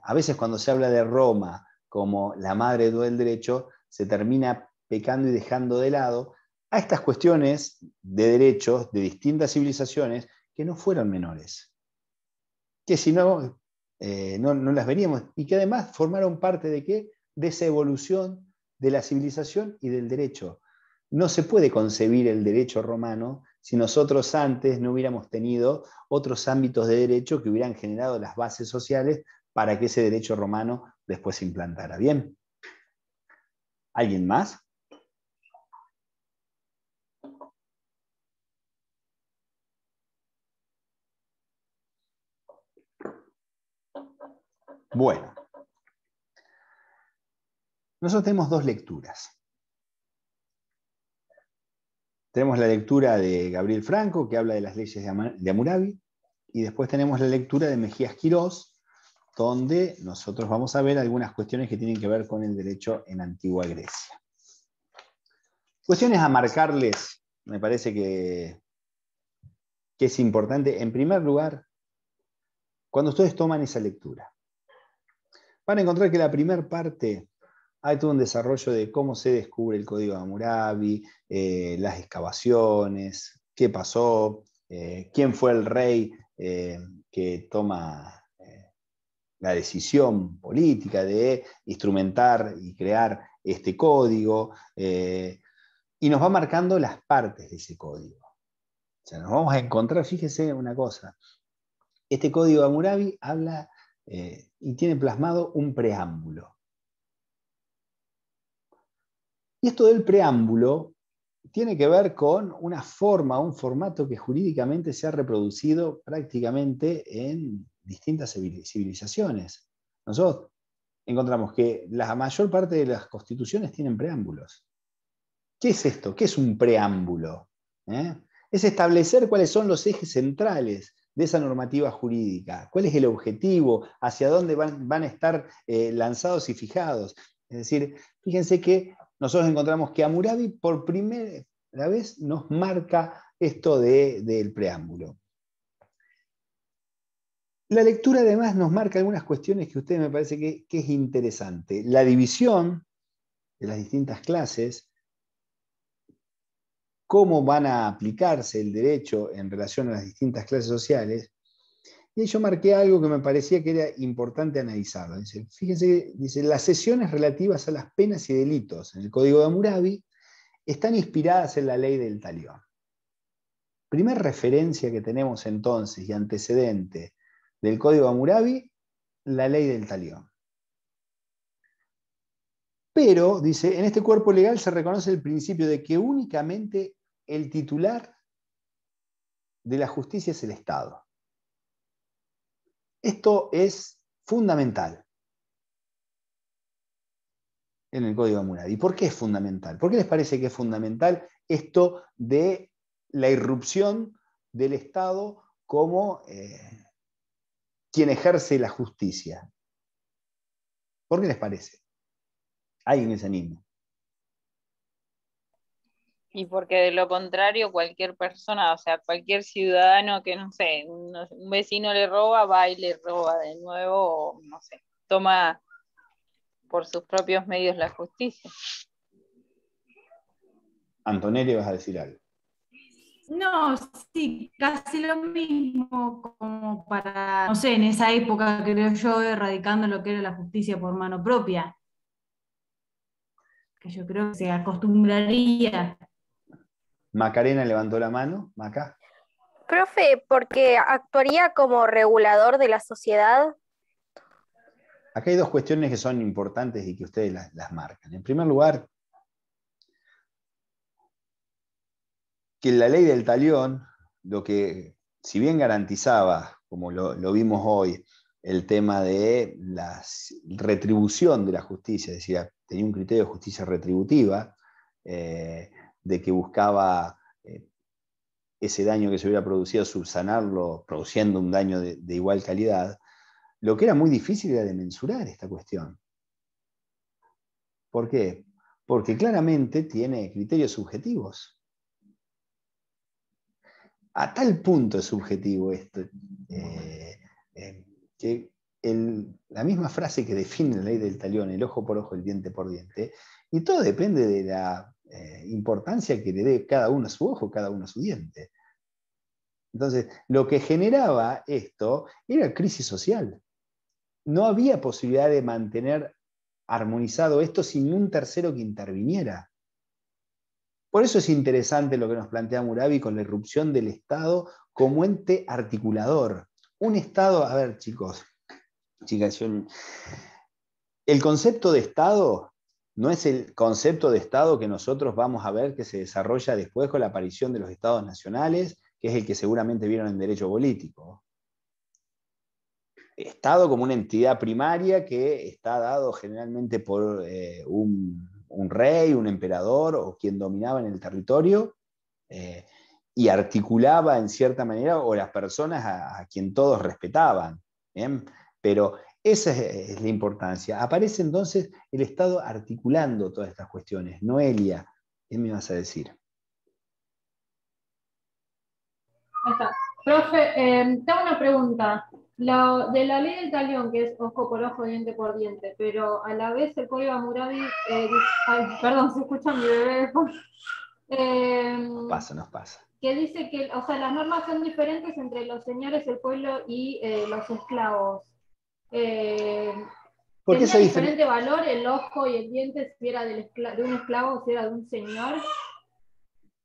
a veces cuando se habla de Roma como la madre de todo el derecho, se termina pecando y dejando de lado a estas cuestiones de derechos de distintas civilizaciones que no fueron menores, que si no, no las veríamos, y que además formaron parte de ¿qué? De esa evolución de la civilización y del derecho. No se puede concebir el derecho romano si nosotros antes no hubiéramos tenido otros ámbitos de derecho que hubieran generado las bases sociales para que ese derecho romano después se implantara. ¿Bien? ¿Alguien más? Bueno, nosotros tenemos dos lecturas. Tenemos la lectura de Gabriel Franco, que habla de las leyes de Hammurabi, y después tenemos la lectura de Mejías Quirós, donde nosotros vamos a ver algunas cuestiones que tienen que ver con el derecho en Antigua Grecia. Cuestiones a marcarles, me parece que es importante. En primer lugar, cuando ustedes toman esa lectura, van a encontrar que la primera parte hay todo un desarrollo de cómo se descubre el Código de Hammurabi, las excavaciones, qué pasó, quién fue el rey que toma la decisión política de instrumentar y crear este código, y nos va marcando las partes de ese código. O sea, nos vamos a encontrar, fíjese una cosa, este Código de Hammurabi habla y tiene plasmado un preámbulo. Y esto del preámbulo tiene que ver con una forma, un formato que jurídicamente se ha reproducido prácticamente en distintas civilizaciones. Nosotros encontramos que la mayor parte de las constituciones tienen preámbulos. ¿Qué es esto? ¿Qué es un preámbulo? Es establecer cuáles son los ejes centrales de esa normativa jurídica, cuál es el objetivo, hacia dónde van a estar lanzados y fijados. Es decir, fíjense que nosotros encontramos que Hammurabi por primera vez nos marca esto del preámbulo. La lectura además nos marca algunas cuestiones que a ustedes me parece que es interesante. La división de las distintas clases, cómo van a aplicarse el derecho en relación a las distintas clases sociales. Y ahí yo marqué algo que me parecía que era importante analizarlo. Dice, fíjense, dice, las sesiones relativas a las penas y delitos en el Código de Hammurabi están inspiradas en la ley del talión. Primer referencia que tenemos entonces y antecedente del Código de Hammurabi, la ley del talión. Pero, dice, en este cuerpo legal se reconoce el principio de que únicamente el titular de la justicia es el Estado. Esto es fundamental en el Código de Hammurabi. ¿Por qué es fundamental? ¿Por qué les parece que es fundamental esto de la irrupción del Estado como quien ejerce la justicia? ¿Por qué les parece? Alguien que se anime. Y porque de lo contrario, cualquier persona, o sea, cualquier ciudadano que, no sé, un vecino le roba, va y le roba de nuevo, o, no sé, toma por sus propios medios la justicia. Antonelli, vas a decir algo. No, sí, casi lo mismo como para, no sé, en esa época, creo yo, erradicando lo que era la justicia por mano propia. Que yo creo que se acostumbraría. Macarena levantó la mano. Maca. Profe, porque actuaría como regulador de la sociedad. Acá hay dos cuestiones que son importantes y que ustedes las marcan. En primer lugar, que la ley del talión, lo que, si bien garantizaba, como lo vimos hoy, el tema de la retribución de la justicia, es decir, tenía un criterio de justicia retributiva, de que buscaba ese daño que se hubiera producido, subsanarlo, produciendo un daño de igual calidad. Lo que era muy difícil era de mensurar esta cuestión. ¿Por qué? Porque claramente tiene criterios subjetivos. A tal punto es subjetivo esto, que la misma frase que define la ley del talión, el ojo por ojo, el diente por diente, y todo depende de la importancia que le dé cada uno a su ojo, cada uno a su diente. Entonces, lo que generaba esto era crisis social. No había posibilidad de mantener armonizado esto sin un tercero que interviniera. Por eso es interesante lo que nos plantea Hammurabi con la irrupción del Estado como ente articulador. Un Estado, a ver chicos, chicas, el concepto de Estado no es el concepto de Estado que nosotros vamos a ver que se desarrolla después con la aparición de los Estados nacionales, que es el que seguramente vieron en derecho político. Estado como una entidad primaria que está dado generalmente por un rey, un emperador o quien dominaba en el territorio y articulaba en cierta manera, o las personas a quien todos respetaban. ¿Bien? Pero esa es la importancia. Aparece entonces el Estado articulando todas estas cuestiones. Noelia, ¿qué me vas a decir? Ahí está. Profe, tengo una pregunta. De la ley del talión, que es ojo por ojo, diente por diente, pero a la vez el código Hammurabi, perdón, se escucha mi bebé. Nos pasa. Que dice que, o sea, las normas son diferentes entre los señores, el pueblo y los esclavos. ¿Tenía diferente valor el ojo y el diente si era de un esclavo o si era de un señor?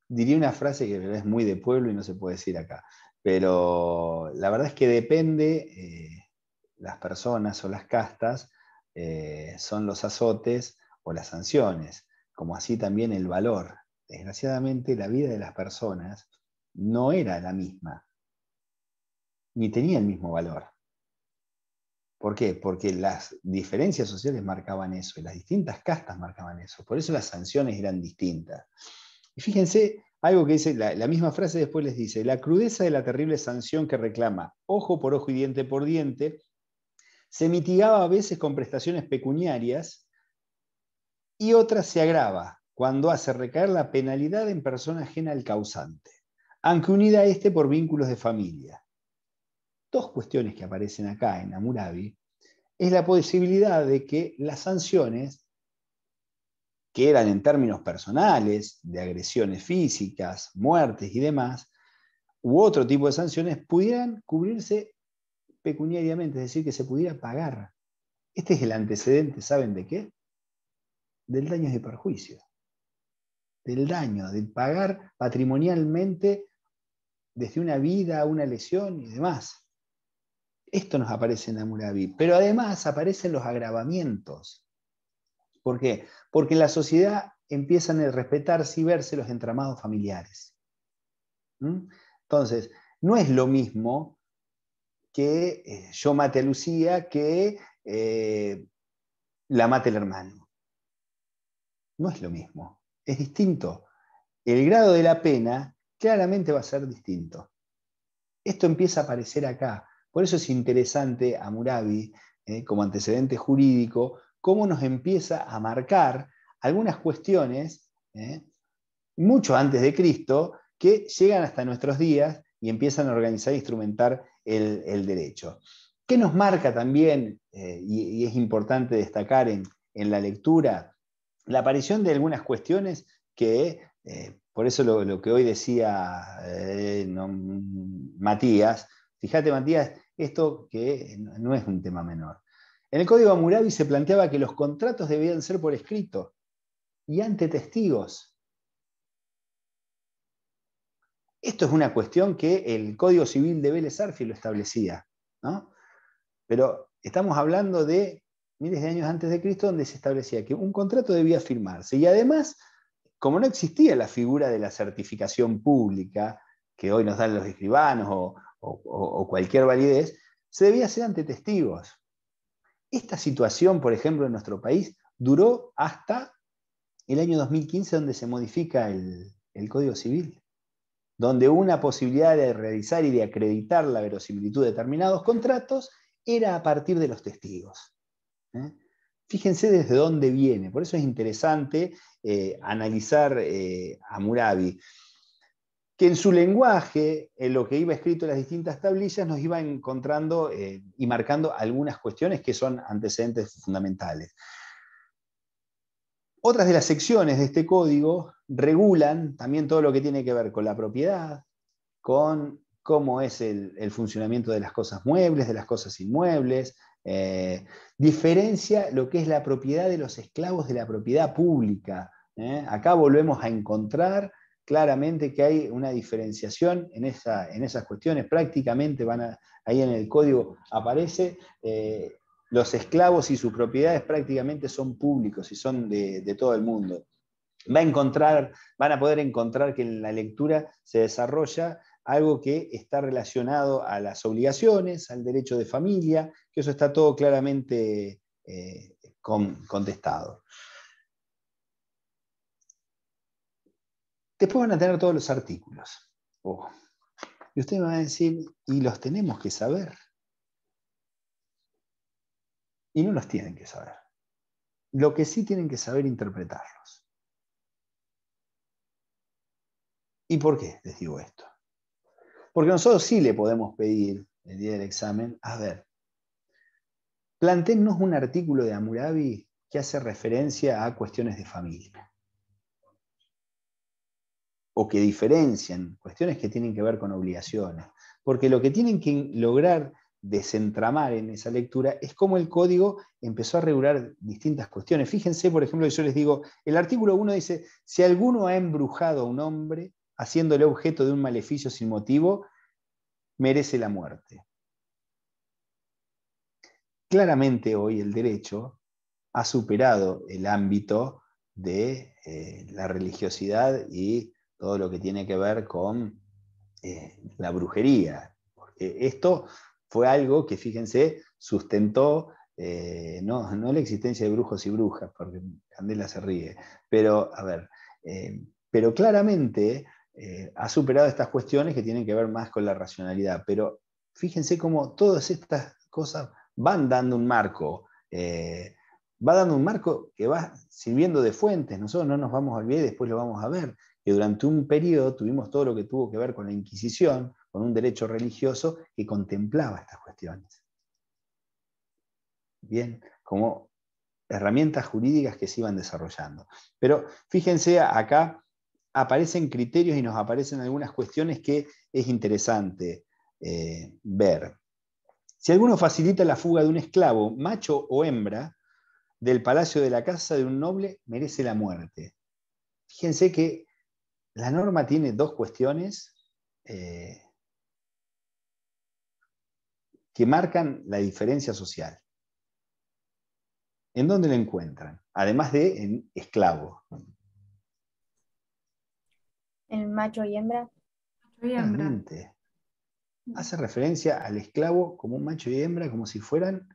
Diría una frase que es muy de pueblo y no se puede decir acá, pero la verdad es que depende, las personas o las castas son los azotes o las sanciones, como así también el valor. Desgraciadamente la vida de las personas no era la misma, ni tenía el mismo valor. ¿Por qué? Porque las diferencias sociales marcaban eso, y las distintas castas marcaban eso. Por eso las sanciones eran distintas. Y fíjense, algo que dice, la misma frase después les dice, la crudeza de la terrible sanción que reclama ojo por ojo y diente por diente, se mitigaba a veces con prestaciones pecuniarias y otras se agrava cuando hace recaer la penalidad en persona ajena al causante, aunque unida a este por vínculos de familia. Dos cuestiones que aparecen acá en Hammurabi es la posibilidad de que las sanciones, que eran en términos personales, de agresiones físicas, muertes y demás, u otro tipo de sanciones, pudieran cubrirse pecuniariamente, es decir, que se pudiera pagar. Este es el antecedente, ¿saben de qué? Del daño y perjuicio. Del daño, de pagar patrimonialmente desde una vida a una lesión y demás. Esto nos aparece en Hammurabi, pero además aparecen los agravamientos. ¿Por qué? Porque en la sociedad empiezan a respetarse y verse los entramados familiares. Entonces, no es lo mismo que yo mate a Lucía que la mate el hermano. No es lo mismo, es distinto. El grado de la pena claramente va a ser distinto. Esto empieza a aparecer acá. Por eso es interesante Hammurabi, como antecedente jurídico, cómo nos empieza a marcar algunas cuestiones, mucho antes de Cristo, que llegan hasta nuestros días y empiezan a organizar e instrumentar el derecho. ¿Qué nos marca también, y es importante destacar en la lectura? La aparición de algunas cuestiones que, por eso lo que hoy decía Matías, fíjate Matías, esto que no es un tema menor. En el Código Hammurabi se planteaba que los contratos debían ser por escrito y ante testigos. Esto es una cuestión que el Código Civil de Vélez Arfiel lo establecía, ¿no? Pero estamos hablando de miles de años antes de Cristo, donde se establecía que un contrato debía firmarse. Y además, como no existía la figura de la certificación pública, que hoy nos dan los escribanos o cualquier validez, se debía hacer ante testigos. Esta situación, por ejemplo, en nuestro país, duró hasta el año 2015, donde se modifica el Código Civil, donde una posibilidad de realizar y de acreditar la verosimilitud de determinados contratos era a partir de los testigos. Fíjense desde dónde viene. Por eso es interesante analizar a Hammurabi, que en su lenguaje, en lo que iba escrito en las distintas tablillas, nos iba encontrando y marcando algunas cuestiones que son antecedentes fundamentales. Otras de las secciones de este código regulan también todo lo que tiene que ver con la propiedad, con cómo es el funcionamiento de las cosas muebles, de las cosas inmuebles, diferencia lo que es la propiedad de los esclavos de la propiedad pública. Acá volvemos a encontrar claramente que hay una diferenciación en esas cuestiones. Prácticamente ahí en el código aparece, los esclavos y sus propiedades prácticamente son públicos y son de todo el mundo. Van a poder encontrar que en la lectura se desarrolla algo que está relacionado a las obligaciones, al derecho de familia, que eso está todo claramente contestado. Después van a tener todos los artículos. Y ustedes me van a decir, ¿y los tenemos que saber? Y no los tienen que saber. Lo que sí tienen que saber interpretarlos. ¿Y por qué les digo esto? Porque nosotros sí le podemos pedir el día del examen, a ver, plantéennos un artículo de Hammurabi que hace referencia a cuestiones de familia. O que diferencian cuestiones que tienen que ver con obligaciones. Porque lo que tienen que lograr desentramar en esa lectura es cómo el código empezó a regular distintas cuestiones. Fíjense, por ejemplo, yo les digo, el artículo 1 dice, si alguno ha embrujado a un hombre, haciéndole objeto de un maleficio sin motivo, merece la muerte. Claramente hoy el derecho ha superado el ámbito de la religiosidad y todo lo que tiene que ver con la brujería. Porque esto fue algo que, fíjense, sustentó no la existencia de brujos y brujas, porque Candela se ríe, pero, a ver, pero claramente ha superado estas cuestiones que tienen que ver más con la racionalidad. Pero fíjense cómo todas estas cosas van dando un marco, va dando un marco que va sirviendo de fuentes. Nosotros no nos vamos a olvidar, después lo vamos a ver, que durante un periodo tuvimos todo lo que tuvo que ver con la Inquisición, con un derecho religioso que contemplaba estas cuestiones. Bien, como herramientas jurídicas que se iban desarrollando. Pero fíjense, acá aparecen criterios y nos aparecen algunas cuestiones que es interesante ver. Si alguno facilita la fuga de un esclavo, macho o hembra, del palacio de la casa de un noble, merece la muerte. Fíjense que la norma tiene dos cuestiones que marcan la diferencia social. ¿En dónde la encuentran? Además de en esclavo. ¿En macho y hembra? Realmente. Hace referencia al esclavo como un macho y hembra, como si fueran,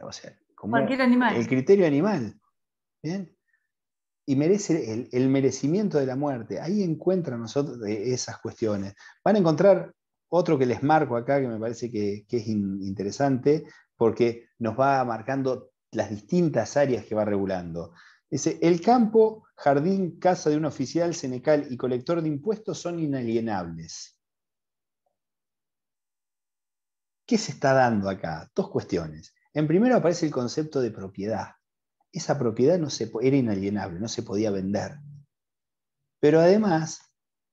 o sea, como cualquier animal. El criterio animal. ¿Bien? Y merece el merecimiento de la muerte. Ahí encuentran nosotros esas cuestiones. Van a encontrar otro que les marco acá, que me parece que es interesante, porque nos va marcando las distintas áreas que va regulando. Dice, el campo, jardín, casa de un oficial, senecal y colector de impuestos son inalienables. ¿Qué se está dando acá? Dos cuestiones. En primero aparece el concepto de propiedad. Esa propiedad era inalienable, no se podía vender. Pero además,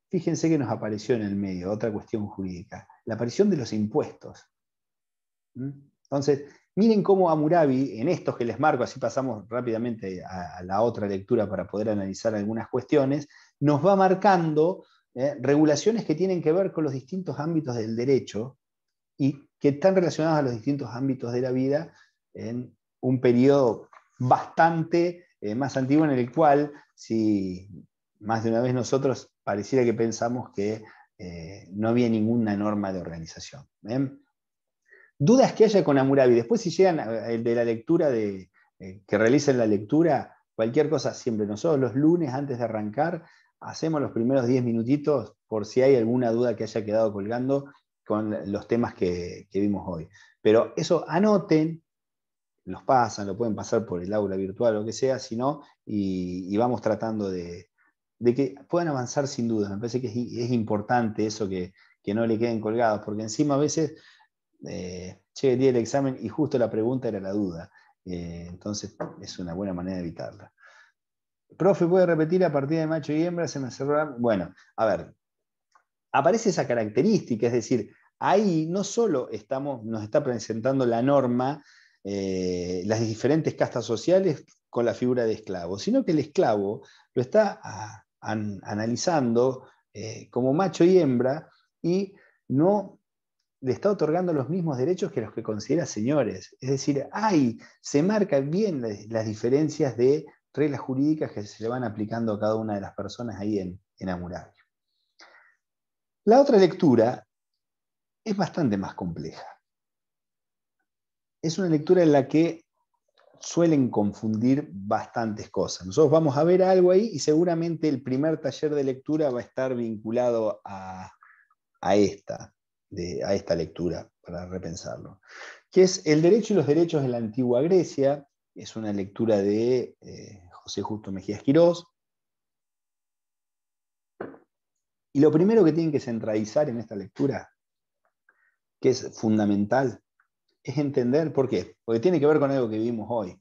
fíjense que nos apareció en el medio otra cuestión jurídica, la aparición de los impuestos. Entonces, miren cómo Hammurabi, en estos que les marco, así pasamos rápidamente a la otra lectura para poder analizar algunas cuestiones, nos va marcando regulaciones que tienen que ver con los distintos ámbitos del derecho y que están relacionadas a los distintos ámbitos de la vida en un periodo bastante más antiguo, en el cual, si más de una vez nosotros pareciera que pensamos que no había ninguna norma de organización. dudas que haya con Hammurabi. Después, si llegan de la lectura, que realicen la lectura, cualquier cosa, siempre nosotros los lunes antes de arrancar, hacemos los primeros 10 minutitos por si hay alguna duda que haya quedado colgando con los temas que vimos hoy. Pero eso anoten, los pasan, lo pueden pasar por el aula virtual o lo que sea, si no, y vamos tratando de que puedan avanzar sin duda. Me parece que es importante eso, que no le queden colgados, porque encima a veces llega el día del examen y justo la pregunta era la duda. Entonces es una buena manera de evitarla. Profe, ¿puede repetir a partir de macho y hembra? Se me cerró. Bueno, a ver, aparece esa característica, es decir, ahí no solo nos está presentando la norma, las diferentes castas sociales con la figura de esclavo, sino que el esclavo lo está analizando como macho y hembra y no le está otorgando los mismos derechos que los que considera señores. Es decir, se marcan bien las diferencias de reglas jurídicas que se le van aplicando a cada una de las personas ahí en Hammurabi. La otra lectura es bastante más compleja. Es una lectura en la que suelen confundir bastantes cosas. Nosotros vamos a ver algo ahí y seguramente el primer taller de lectura va a estar vinculado a esta lectura, para repensarlo, que es El derecho y los derechos en la antigua Grecia. Es una lectura de José Justo Mejías Quirós. Y lo primero que tienen que centralizar en esta lectura, que es fundamental, es entender por qué. Porque tiene que ver con algo que vimos hoy.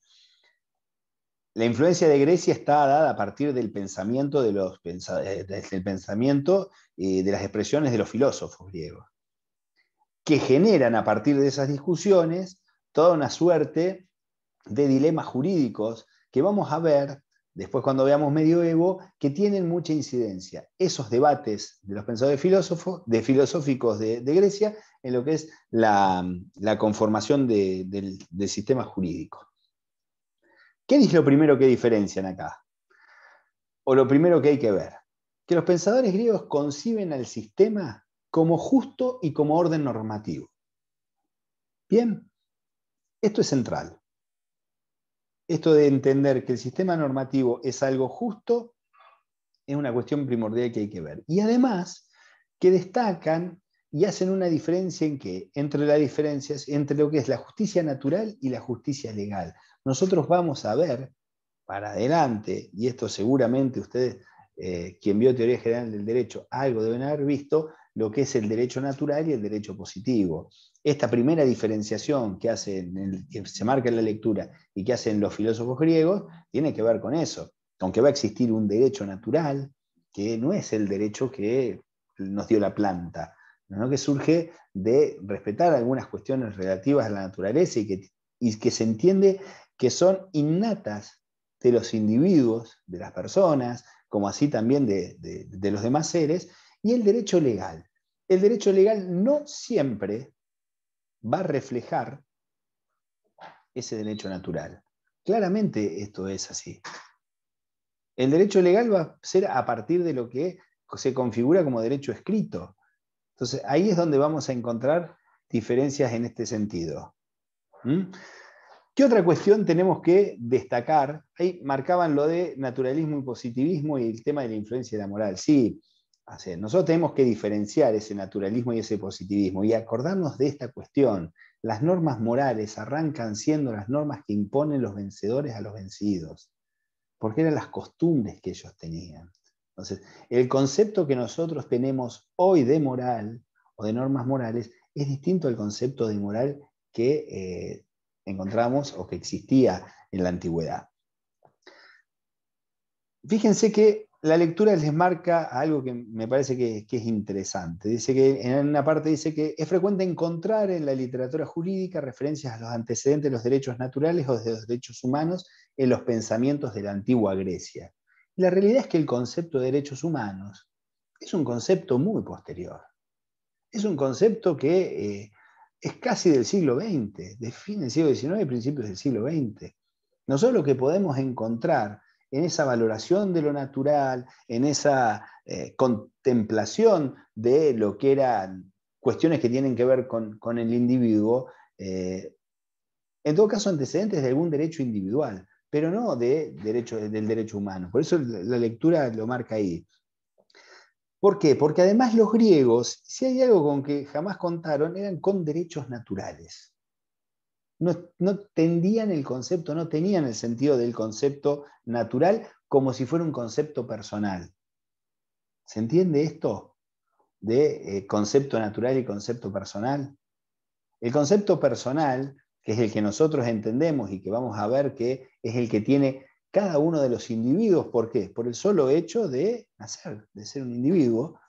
La influencia de Grecia está dada a partir del pensamiento de las expresiones de los filósofos griegos, que generan a partir de esas discusiones toda una suerte de dilemas jurídicos que vamos a ver después cuando veamos medioevo, que tienen mucha incidencia. Esos debates de los pensadores filosóficos de Grecia en lo que es la conformación del sistema jurídico. ¿Qué es lo primero que diferencian acá? O lo primero que hay que ver. Que los pensadores griegos conciben al sistema como justo y como orden normativo. Bien, esto es central. Esto de entender que el sistema normativo es algo justo es una cuestión primordial que hay que ver. Y además, que destacan y hacen una diferencia en qué? Entre las diferencias entre lo que es la justicia natural y la justicia legal. Nosotros vamos a ver para adelante, y esto seguramente ustedes, quien vio teoría general del derecho, algo deben haber visto, lo que es el derecho natural y el derecho positivo. Esta primera diferenciación que se marca en la lectura y que hacen los filósofos griegos, tiene que ver con eso. Aunque va a existir un derecho natural, que no es el derecho que nos dio la planta, sino que surge de respetar algunas cuestiones relativas a la naturaleza y que se entiende que son innatas de los individuos, de las personas, como así también de los demás seres, y el derecho legal. El derecho legal no siempre va a reflejar ese derecho natural. Claramente esto es así. El derecho legal va a ser a partir de lo que se configura como derecho escrito. Entonces, ahí es donde vamos a encontrar diferencias en este sentido. ¿Qué otra cuestión tenemos que destacar? Ahí marcaban lo de naturalismo y positivismo y el tema de la influencia de la moral. Sí, nosotros tenemos que diferenciar ese naturalismo y ese positivismo y acordarnos de esta cuestión. Las normas morales arrancan siendo las normas que imponen los vencedores a los vencidos, porque eran las costumbres que ellos tenían. Entonces, el concepto que nosotros tenemos hoy de moral o de normas morales es distinto al concepto de moral que encontramos o que existía en la antigüedad. Fíjense que la lectura les marca algo que me parece que es interesante. Dice que en una parte dice que es frecuente encontrar en la literatura jurídica referencias a los antecedentes de los derechos naturales o de los derechos humanos en los pensamientos de la antigua Grecia. La realidad es que el concepto de derechos humanos es un concepto muy posterior. Es un concepto que es casi del siglo XX, de fin del siglo XIX y principios del siglo XX. Nosotros lo que podemos encontrar en esa valoración de lo natural, en esa contemplación de lo que eran cuestiones que tienen que ver con el individuo, en todo caso antecedentes de algún derecho individual, pero no del derecho humano. Por eso la lectura lo marca ahí. ¿Por qué? Porque además los griegos, si hay algo con que jamás contaron, eran con derechos naturales. No tendían el concepto, no tenían el sentido del concepto natural como si fuera un concepto personal. ¿Se entiende esto? De concepto natural y concepto personal. El concepto personal, que es el que nosotros entendemos y que vamos a ver que es el que tiene cada uno de los individuos. ¿Por qué? Por el solo hecho de nacer, de ser un individuo,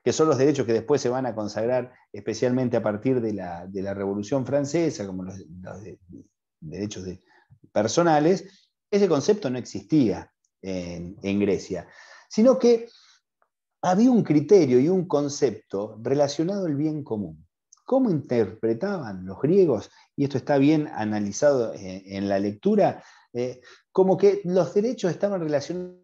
que son los derechos que después se van a consagrar especialmente a partir de la Revolución Francesa, como los derechos personales. Ese concepto no existía en Grecia, sino que había un criterio y un concepto relacionado al bien común. ¿Cómo interpretaban los griegos? Y esto está bien analizado en la lectura, como que los derechos estaban relacionados.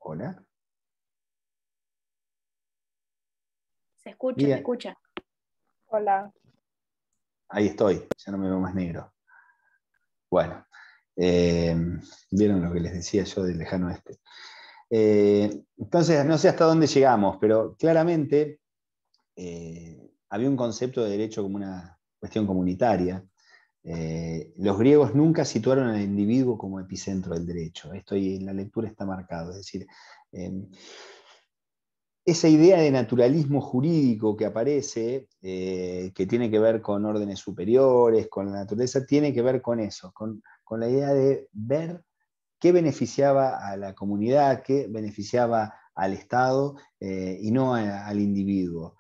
Hola. Se escucha, Bien. se escucha. Hola. Ahí estoy, ya no me veo más negro. Bueno, vieron lo que les decía yo del lejano oeste. Entonces, no sé hasta dónde llegamos, pero claramente había un concepto de derecho como una cuestión comunitaria. Los griegos nunca situaron al individuo como epicentro del derecho. Esto en la lectura está marcado. Es decir, esa idea de naturalismo jurídico que aparece, que tiene que ver con órdenes superiores, con la naturaleza, tiene que ver con eso, con la idea de ver qué beneficiaba a la comunidad, qué beneficiaba al Estado y no al individuo.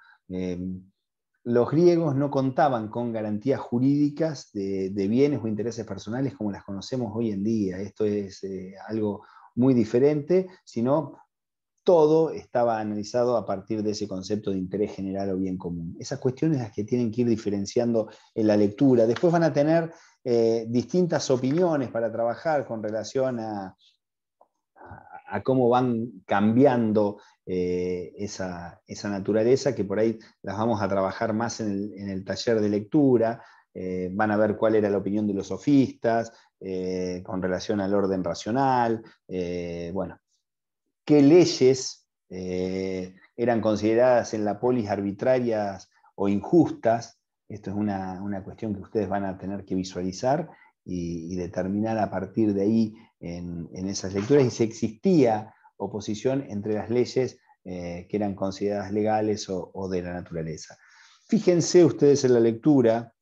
Los griegos no contaban con garantías jurídicas de bienes o intereses personales como las conocemos hoy en día. Esto es algo muy diferente, sino todo estaba analizado a partir de ese concepto de interés general o bien común. Esas cuestiones las que tienen que ir diferenciando en la lectura. Después van a tener distintas opiniones para trabajar con relación a cómo van cambiando esa naturaleza, que por ahí las vamos a trabajar más en el taller de lectura. Van a ver cuál era la opinión de los sofistas con relación al orden racional. Bueno, qué leyes eran consideradas en la polis arbitrarias o injustas. Esto es una cuestión que ustedes van a tener que visualizar y determinar a partir de ahí en esas lecturas, y si existía oposición entre las leyes que eran consideradas legales o de la naturaleza. Fíjense ustedes en la lectura,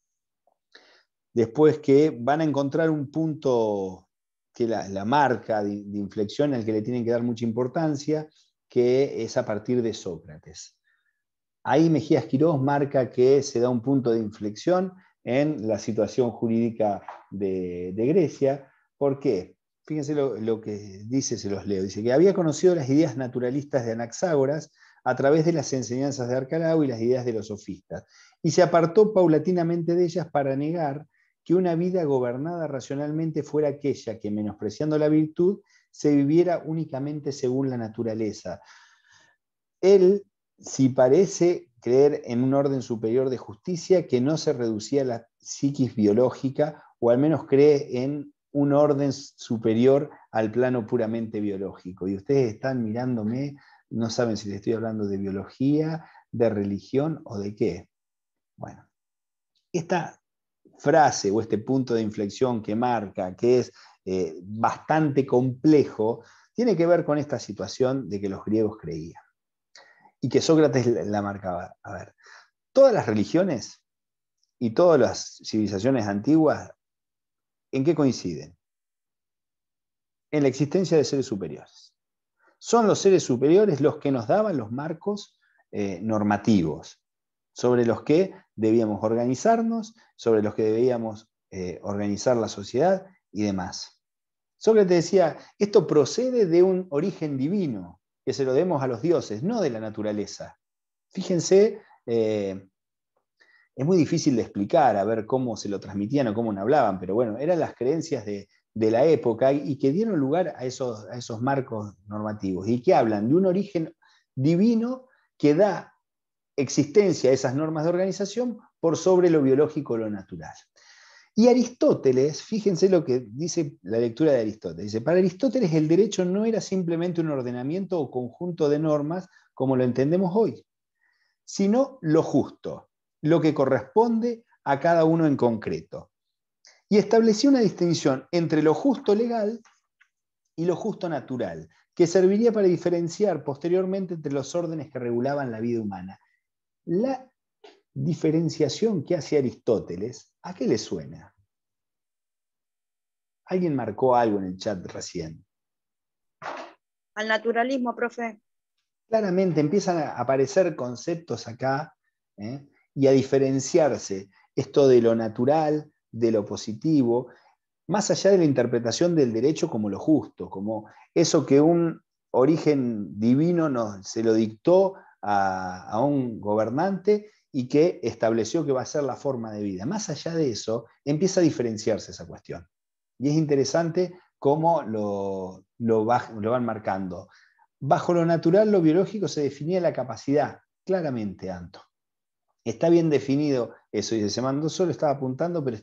después, que van a encontrar un punto que la marca de inflexión al que le tienen que dar mucha importancia, que es a partir de Sócrates. Ahí Mejías Quirós marca que se da un punto de inflexión en la situación jurídica de Grecia. ¿Por qué? Fíjense lo que dice, se los leo. Dice que había conocido las ideas naturalistas de Anaxágoras, a través de las enseñanzas de Arcalao y las ideas de los sofistas, y se apartó paulatinamente de ellas para negar que una vida gobernada racionalmente fuera aquella que, menospreciando la virtud, se viviera únicamente según la naturaleza. Él, si parece creer en un orden superior de justicia que no se reducía a la psiquis biológica, o al menos cree en un orden superior al plano puramente biológico. Y ustedes están mirándome, no saben si les estoy hablando de biología, de religión o de qué. Bueno, esta frase o este punto de inflexión que marca, que es bastante complejo, tiene que ver con esta situación de que los griegos creían. Y que Sócrates la marcaba. A ver, todas las religiones y todas las civilizaciones antiguas, ¿en qué coinciden? En la existencia de seres superiores. Son los seres superiores los que nos daban los marcos normativos, sobre los que debíamos organizarnos, sobre los que debíamos organizar la sociedad y demás. Sócrates decía, esto procede de un origen divino, que se lo demos a los dioses, no de la naturaleza. Fíjense, es muy difícil de explicar, a ver cómo se lo transmitían o cómo no hablaban, pero bueno, eran las creencias de la época y que dieron lugar a esos marcos normativos, y que hablan de un origen divino que da existencia a esas normas de organización por sobre lo biológico o lo natural. Y Aristóteles, fíjense lo que dice la lectura de Aristóteles. Dice, para Aristóteles el derecho no era simplemente un ordenamiento o conjunto de normas como lo entendemos hoy, sino lo justo, lo que corresponde a cada uno en concreto. Y estableció una distinción entre lo justo legal y lo justo natural, que serviría para diferenciar posteriormente entre los órdenes que regulaban la vida humana. La diferenciación que hace Aristóteles, ¿a qué le suena? Alguien marcó algo en el chat recién. Al naturalismo, profe. Claramente empiezan a aparecer conceptos acá y a diferenciarse esto de lo natural, de lo positivo, más allá de la interpretación del derecho como lo justo, como eso que un origen divino se lo dictó a un gobernante y que estableció que va a ser la forma de vida. Más allá de eso, empieza a diferenciarse esa cuestión. Y es interesante cómo lo van marcando. Bajo lo natural, lo biológico, se definía la capacidad, claramente, Anto. Está bien definido eso, y se mandó solo, estaba apuntando, pero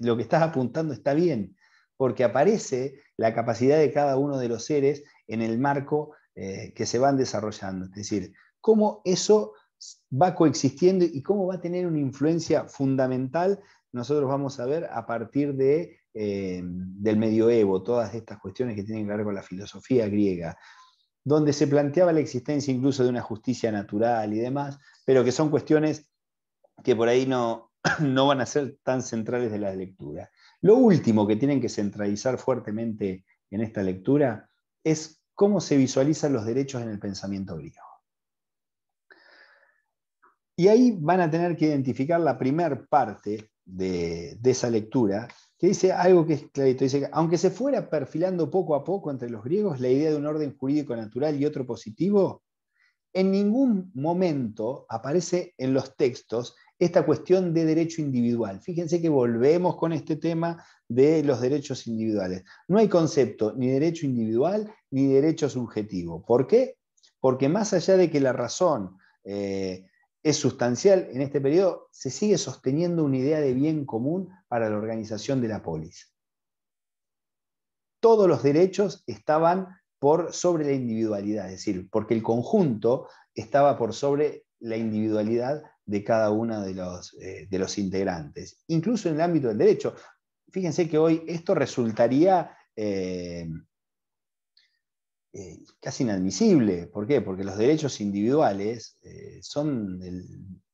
lo que estás apuntando está bien, porque aparece la capacidad de cada uno de los seres en el marco que se van desarrollando. Es decir, cómo eso va coexistiendo y cómo va a tener una influencia fundamental, nosotros vamos a ver a partir del medioevo, todas estas cuestiones que tienen que ver con la filosofía griega, donde se planteaba la existencia incluso de una justicia natural y demás, pero que son cuestiones que por ahí no van a ser tan centrales de la lectura. Lo último que tienen que centralizar fuertemente en esta lectura es cómo se visualizan los derechos en el pensamiento griego. Y ahí van a tener que identificar la primer parte de esa lectura, que dice algo que es clarito. Dice que aunque se fuera perfilando poco a poco entre los griegos la idea de un orden jurídico natural y otro positivo, en ningún momento aparece en los textos esta cuestión de derecho individual. Fíjense que volvemos con este tema de los derechos individuales. No hay concepto ni derecho individual ni derecho subjetivo. ¿Por qué? Porque más allá de que la razón es sustancial en este periodo, se sigue sosteniendo una idea de bien común para la organización de la polis. Todos los derechos estaban por sobre la individualidad, es decir, porque el conjunto estaba por sobre la individualidad de cada uno de los integrantes. Incluso en el ámbito del derecho. Fíjense que hoy esto resultaría casi inadmisible. ¿Por qué? Porque los derechos individuales son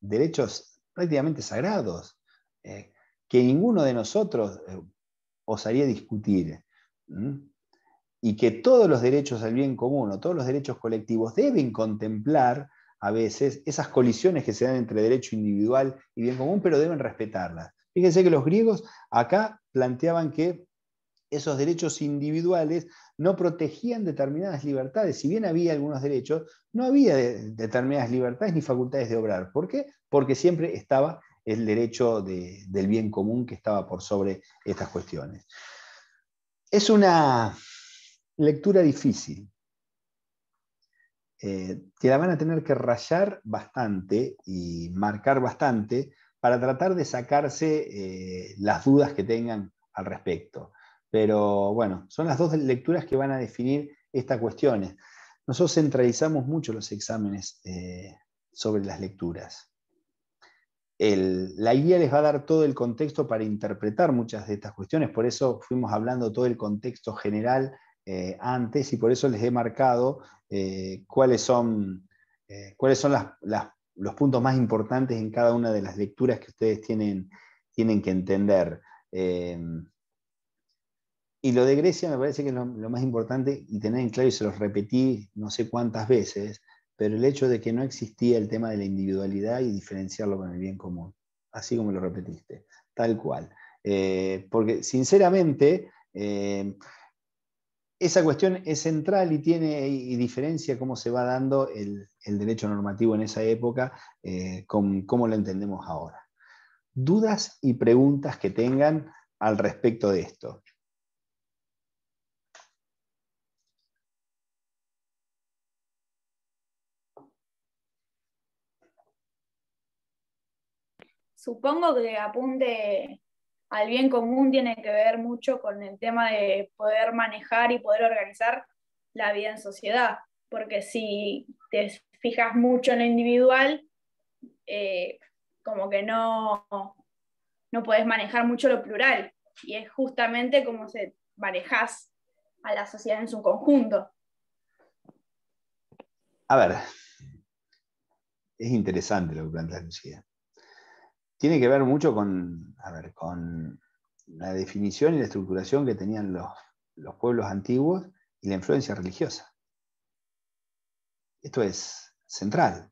derechos prácticamente sagrados, que ninguno de nosotros osaría discutir. Y que todos los derechos al bien común o todos los derechos colectivos deben contemplar a veces esas colisiones que se dan entre derecho individual y bien común, pero deben respetarlas. Fíjense que los griegos acá planteaban que esos derechos individuales no protegían determinadas libertades. Si bien había algunos derechos, no había determinadas libertades ni facultades de obrar. ¿Por qué? Porque siempre estaba el derecho del bien común que estaba por sobre estas cuestiones. Es una lectura difícil, que la van a tener que rayar bastante y marcar bastante para tratar de sacarse las dudas que tengan al respecto. Pero bueno, son las dos lecturas que van a definir estas cuestiones. Nosotros centralizamos mucho los exámenes sobre las lecturas. La guía les va a dar todo el contexto para interpretar muchas de estas cuestiones, por eso fuimos hablando todo el contexto general antes, y por eso les he marcado cuáles son los puntos más importantes en cada una de las lecturas que ustedes tienen que entender. Y lo de Grecia me parece que es lo más importante, y tener en claro, y se los repetí no sé cuántas veces, pero el hecho de que no existía el tema de la individualidad y diferenciarlo con el bien común, así como lo repetiste, tal cual. Porque sinceramente, esa cuestión es central y diferencia cómo se va dando el derecho normativo en esa época, con cómo lo entendemos ahora. Dudas y preguntas que tengan al respecto de esto. Supongo que apunte al bien común tiene que ver mucho con el tema de poder manejar y poder organizar la vida en sociedad, porque si te fijas mucho en lo individual, como que no podés manejar mucho lo plural, y es justamente como se manejás a la sociedad en su conjunto. A ver, es interesante lo que plantea Lucía. Tiene que ver mucho con la definición y la estructuración que tenían los pueblos antiguos y la influencia religiosa. Esto es central.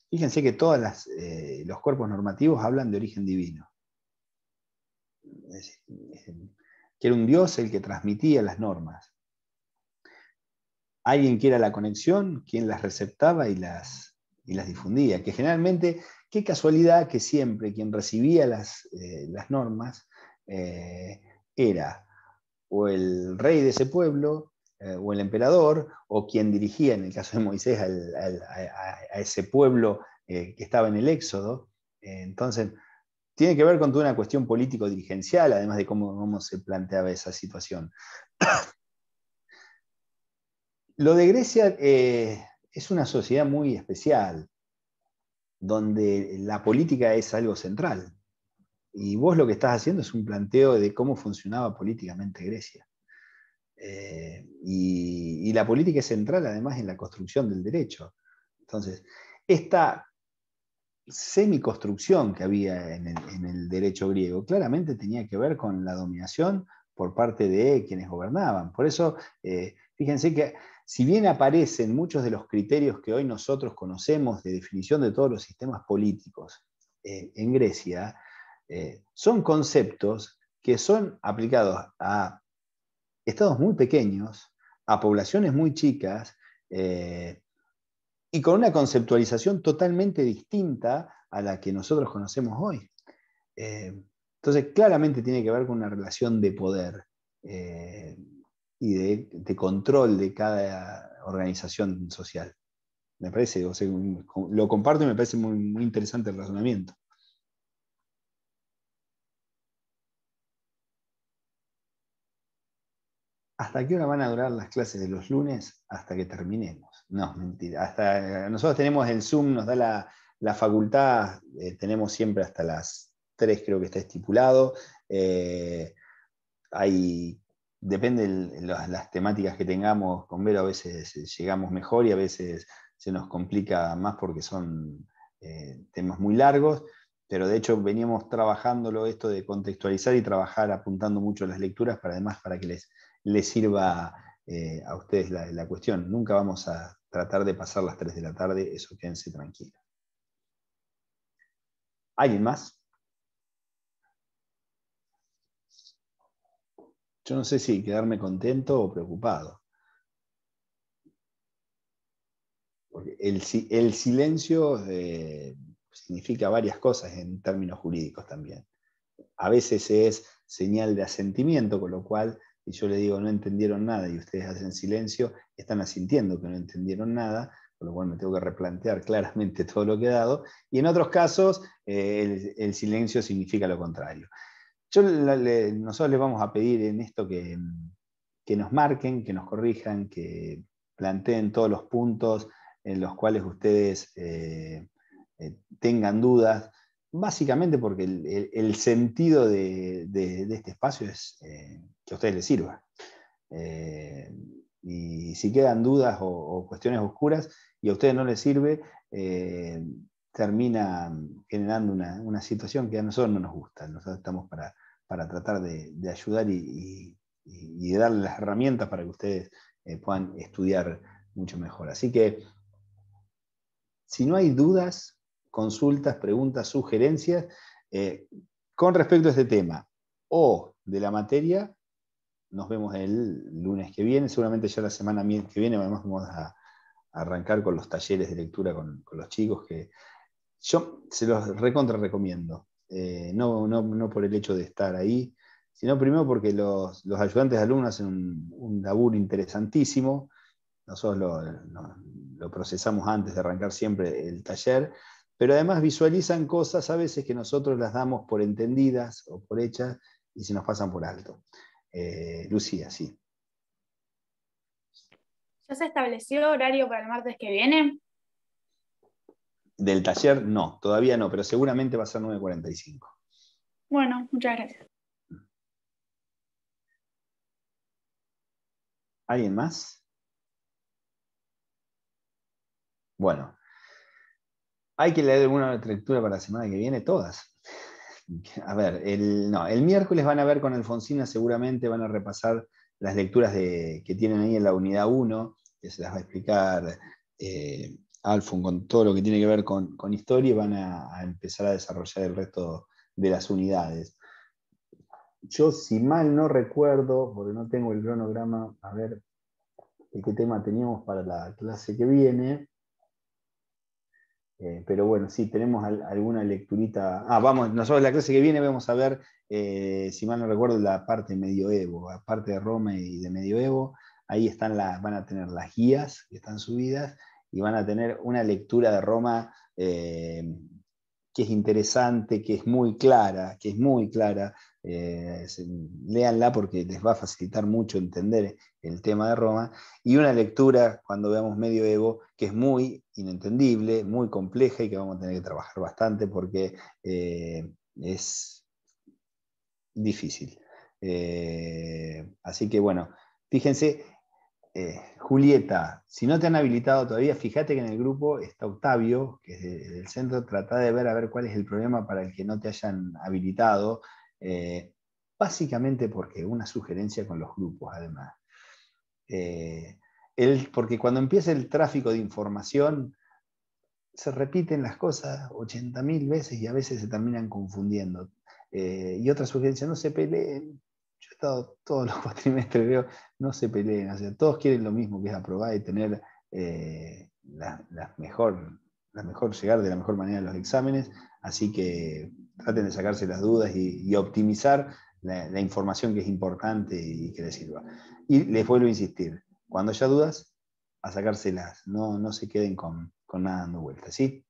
Fíjense que todos los cuerpos normativos hablan de origen divino. Es decir, que era un Dios el que transmitía las normas. Alguien que era la conexión, quien las receptaba y las difundía. Que generalmente, qué casualidad que siempre quien recibía las normas era o el rey de ese pueblo, o el emperador, o quien dirigía, en el caso de Moisés, a ese pueblo que estaba en el Éxodo. Entonces, tiene que ver con toda una cuestión político-dirigencial, además de cómo se planteaba esa situación. Lo de Grecia es una sociedad muy especial, donde la política es algo central. Y vos lo que estás haciendo es un planteo de cómo funcionaba políticamente Grecia. Y la política es central además en la construcción del derecho. Entonces, esta semiconstrucción que había en el derecho griego claramente tenía que ver con la dominación por parte de quienes gobernaban. Por eso, fíjense que si bien aparecen muchos de los criterios que hoy nosotros conocemos de definición de todos los sistemas políticos en Grecia, son conceptos que son aplicados a estados muy pequeños, a poblaciones muy chicas, y con una conceptualización totalmente distinta a la que nosotros conocemos hoy. Entonces, claramente tiene que ver con una relación de poder y de control de cada organización social. Me parece, lo comparto y me parece muy, muy interesante el razonamiento. ¿Hasta qué hora van a durar las clases de los lunes? Hasta que terminemos. No, mentira. Nosotros tenemos el Zoom, nos da la facultad, tenemos siempre hasta las 3, creo que está estipulado. Depende de las temáticas que tengamos con Vero, a veces llegamos mejor y a veces se nos complica más porque son temas muy largos, pero de hecho veníamos trabajándolo esto de contextualizar y trabajar apuntando mucho las lecturas para que les sirva a ustedes la cuestión. Nunca vamos a tratar de pasar las 3 de la tarde, eso quédense tranquilos. ¿Alguien más? Yo no sé si quedarme contento o preocupado. Porque el silencio significa varias cosas en términos jurídicos también. A veces es señal de asentimiento, con lo cual, si yo le digo no entendieron nada y ustedes hacen silencio, están asintiendo que no entendieron nada, con lo cual me tengo que replantear claramente todo lo que he dado. Y en otros casos, el silencio significa lo contrario. Nosotros les vamos a pedir en esto que nos marquen, que nos corrijan, que planteen todos los puntos en los cuales ustedes tengan dudas, básicamente porque el sentido de este espacio es que a ustedes les sirva. Y si quedan dudas o cuestiones oscuras y a ustedes no les sirve, termina generando una situación que a nosotros no nos gusta. Nosotros estamos para tratar de ayudar y de darles las herramientas para que ustedes puedan estudiar mucho mejor. Así que, si no hay dudas, consultas, preguntas, sugerencias con respecto a este tema o de la materia, nos vemos el lunes que viene. Seguramente ya la semana que viene vamos a arrancar con los talleres de lectura con los chicos, que yo se los recontra recomiendo. No por el hecho de estar ahí, sino primero porque los ayudantes de alumnos hacen un laburo interesantísimo. Nosotros lo procesamos antes de arrancar siempre el taller, pero además visualizan cosas a veces que nosotros las damos por entendidas o por hechas y se nos pasan por alto. Lucía, sí. ¿Ya se estableció horario para el martes que viene? Del taller no, todavía no, pero seguramente va a ser 9:45. Bueno, muchas gracias. ¿Alguien más? Bueno, ¿hay que leer alguna lectura para la semana que viene? Todas. A ver, el miércoles van a ver con Alfonsina, seguramente van a repasar las lecturas que tienen ahí en la unidad 1, que se las va a explicar Alfon con todo lo que tiene que ver con historia, y van a empezar a desarrollar el resto de las unidades. Yo, si mal no recuerdo, porque no tengo el cronograma, a ver qué tema teníamos para la clase que viene. Pero bueno, sí, tenemos alguna lecturita. Nosotros la clase que viene vamos a ver, si mal no recuerdo, la parte medioevo, la parte de Roma y de medioevo. Ahí van a tener las guías que están subidas y van a tener una lectura de Roma que es interesante, que es muy clara, léanla porque les va a facilitar mucho entender el tema de Roma, y una lectura, cuando veamos medioevo, que es muy inentendible, muy compleja y que vamos a tener que trabajar bastante porque es difícil. Así que bueno, fíjense, Julieta, si no te han habilitado todavía, fíjate que en el grupo está Octavio, que es del centro. Trata de ver a ver cuál es el problema para el que no te hayan habilitado, básicamente porque una sugerencia con los grupos, además. Porque cuando empieza el tráfico de información, se repiten las cosas 80.000 veces y a veces se terminan confundiendo. Y otra sugerencia, no se peleen. Yo he estado todos los cuatrimestres, veo, no se peleen, o sea, todos quieren lo mismo, que es aprobar y tener la mejor llegar de la mejor manera a los exámenes, así que traten de sacarse las dudas y optimizar la información que es importante y que les sirva. Y les vuelvo a insistir, cuando haya dudas, a sacárselas, no se queden con nada dando vueltas, ¿sí?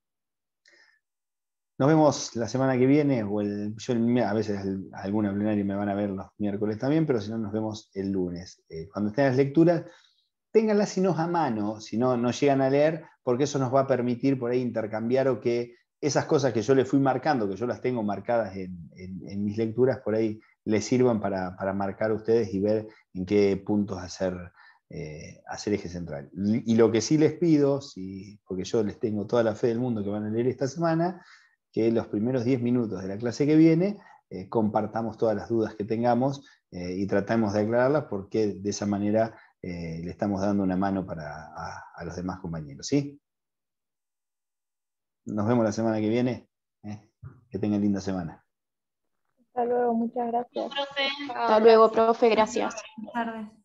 Nos vemos la semana que viene, a veces alguna plenaria me van a ver los miércoles también, pero si no, nos vemos el lunes. Cuando estén las lecturas, ténganlas si no a mano, si no llegan a leer, porque eso nos va a permitir por ahí intercambiar, o que esas cosas que yo les fui marcando, que yo las tengo marcadas en mis lecturas, por ahí les sirvan para marcar a ustedes y ver en qué puntos hacer eje central. Y lo que sí les pido, porque yo les tengo toda la fe del mundo que van a leer esta semana, que los primeros 10 minutos de la clase que viene compartamos todas las dudas que tengamos y tratemos de aclararlas, porque de esa manera le estamos dando una mano a los demás compañeros, ¿sí? Nos vemos la semana que viene. Que tengan linda semana. Hasta luego, muchas gracias. Hasta luego, profe, gracias. Buenas tardes.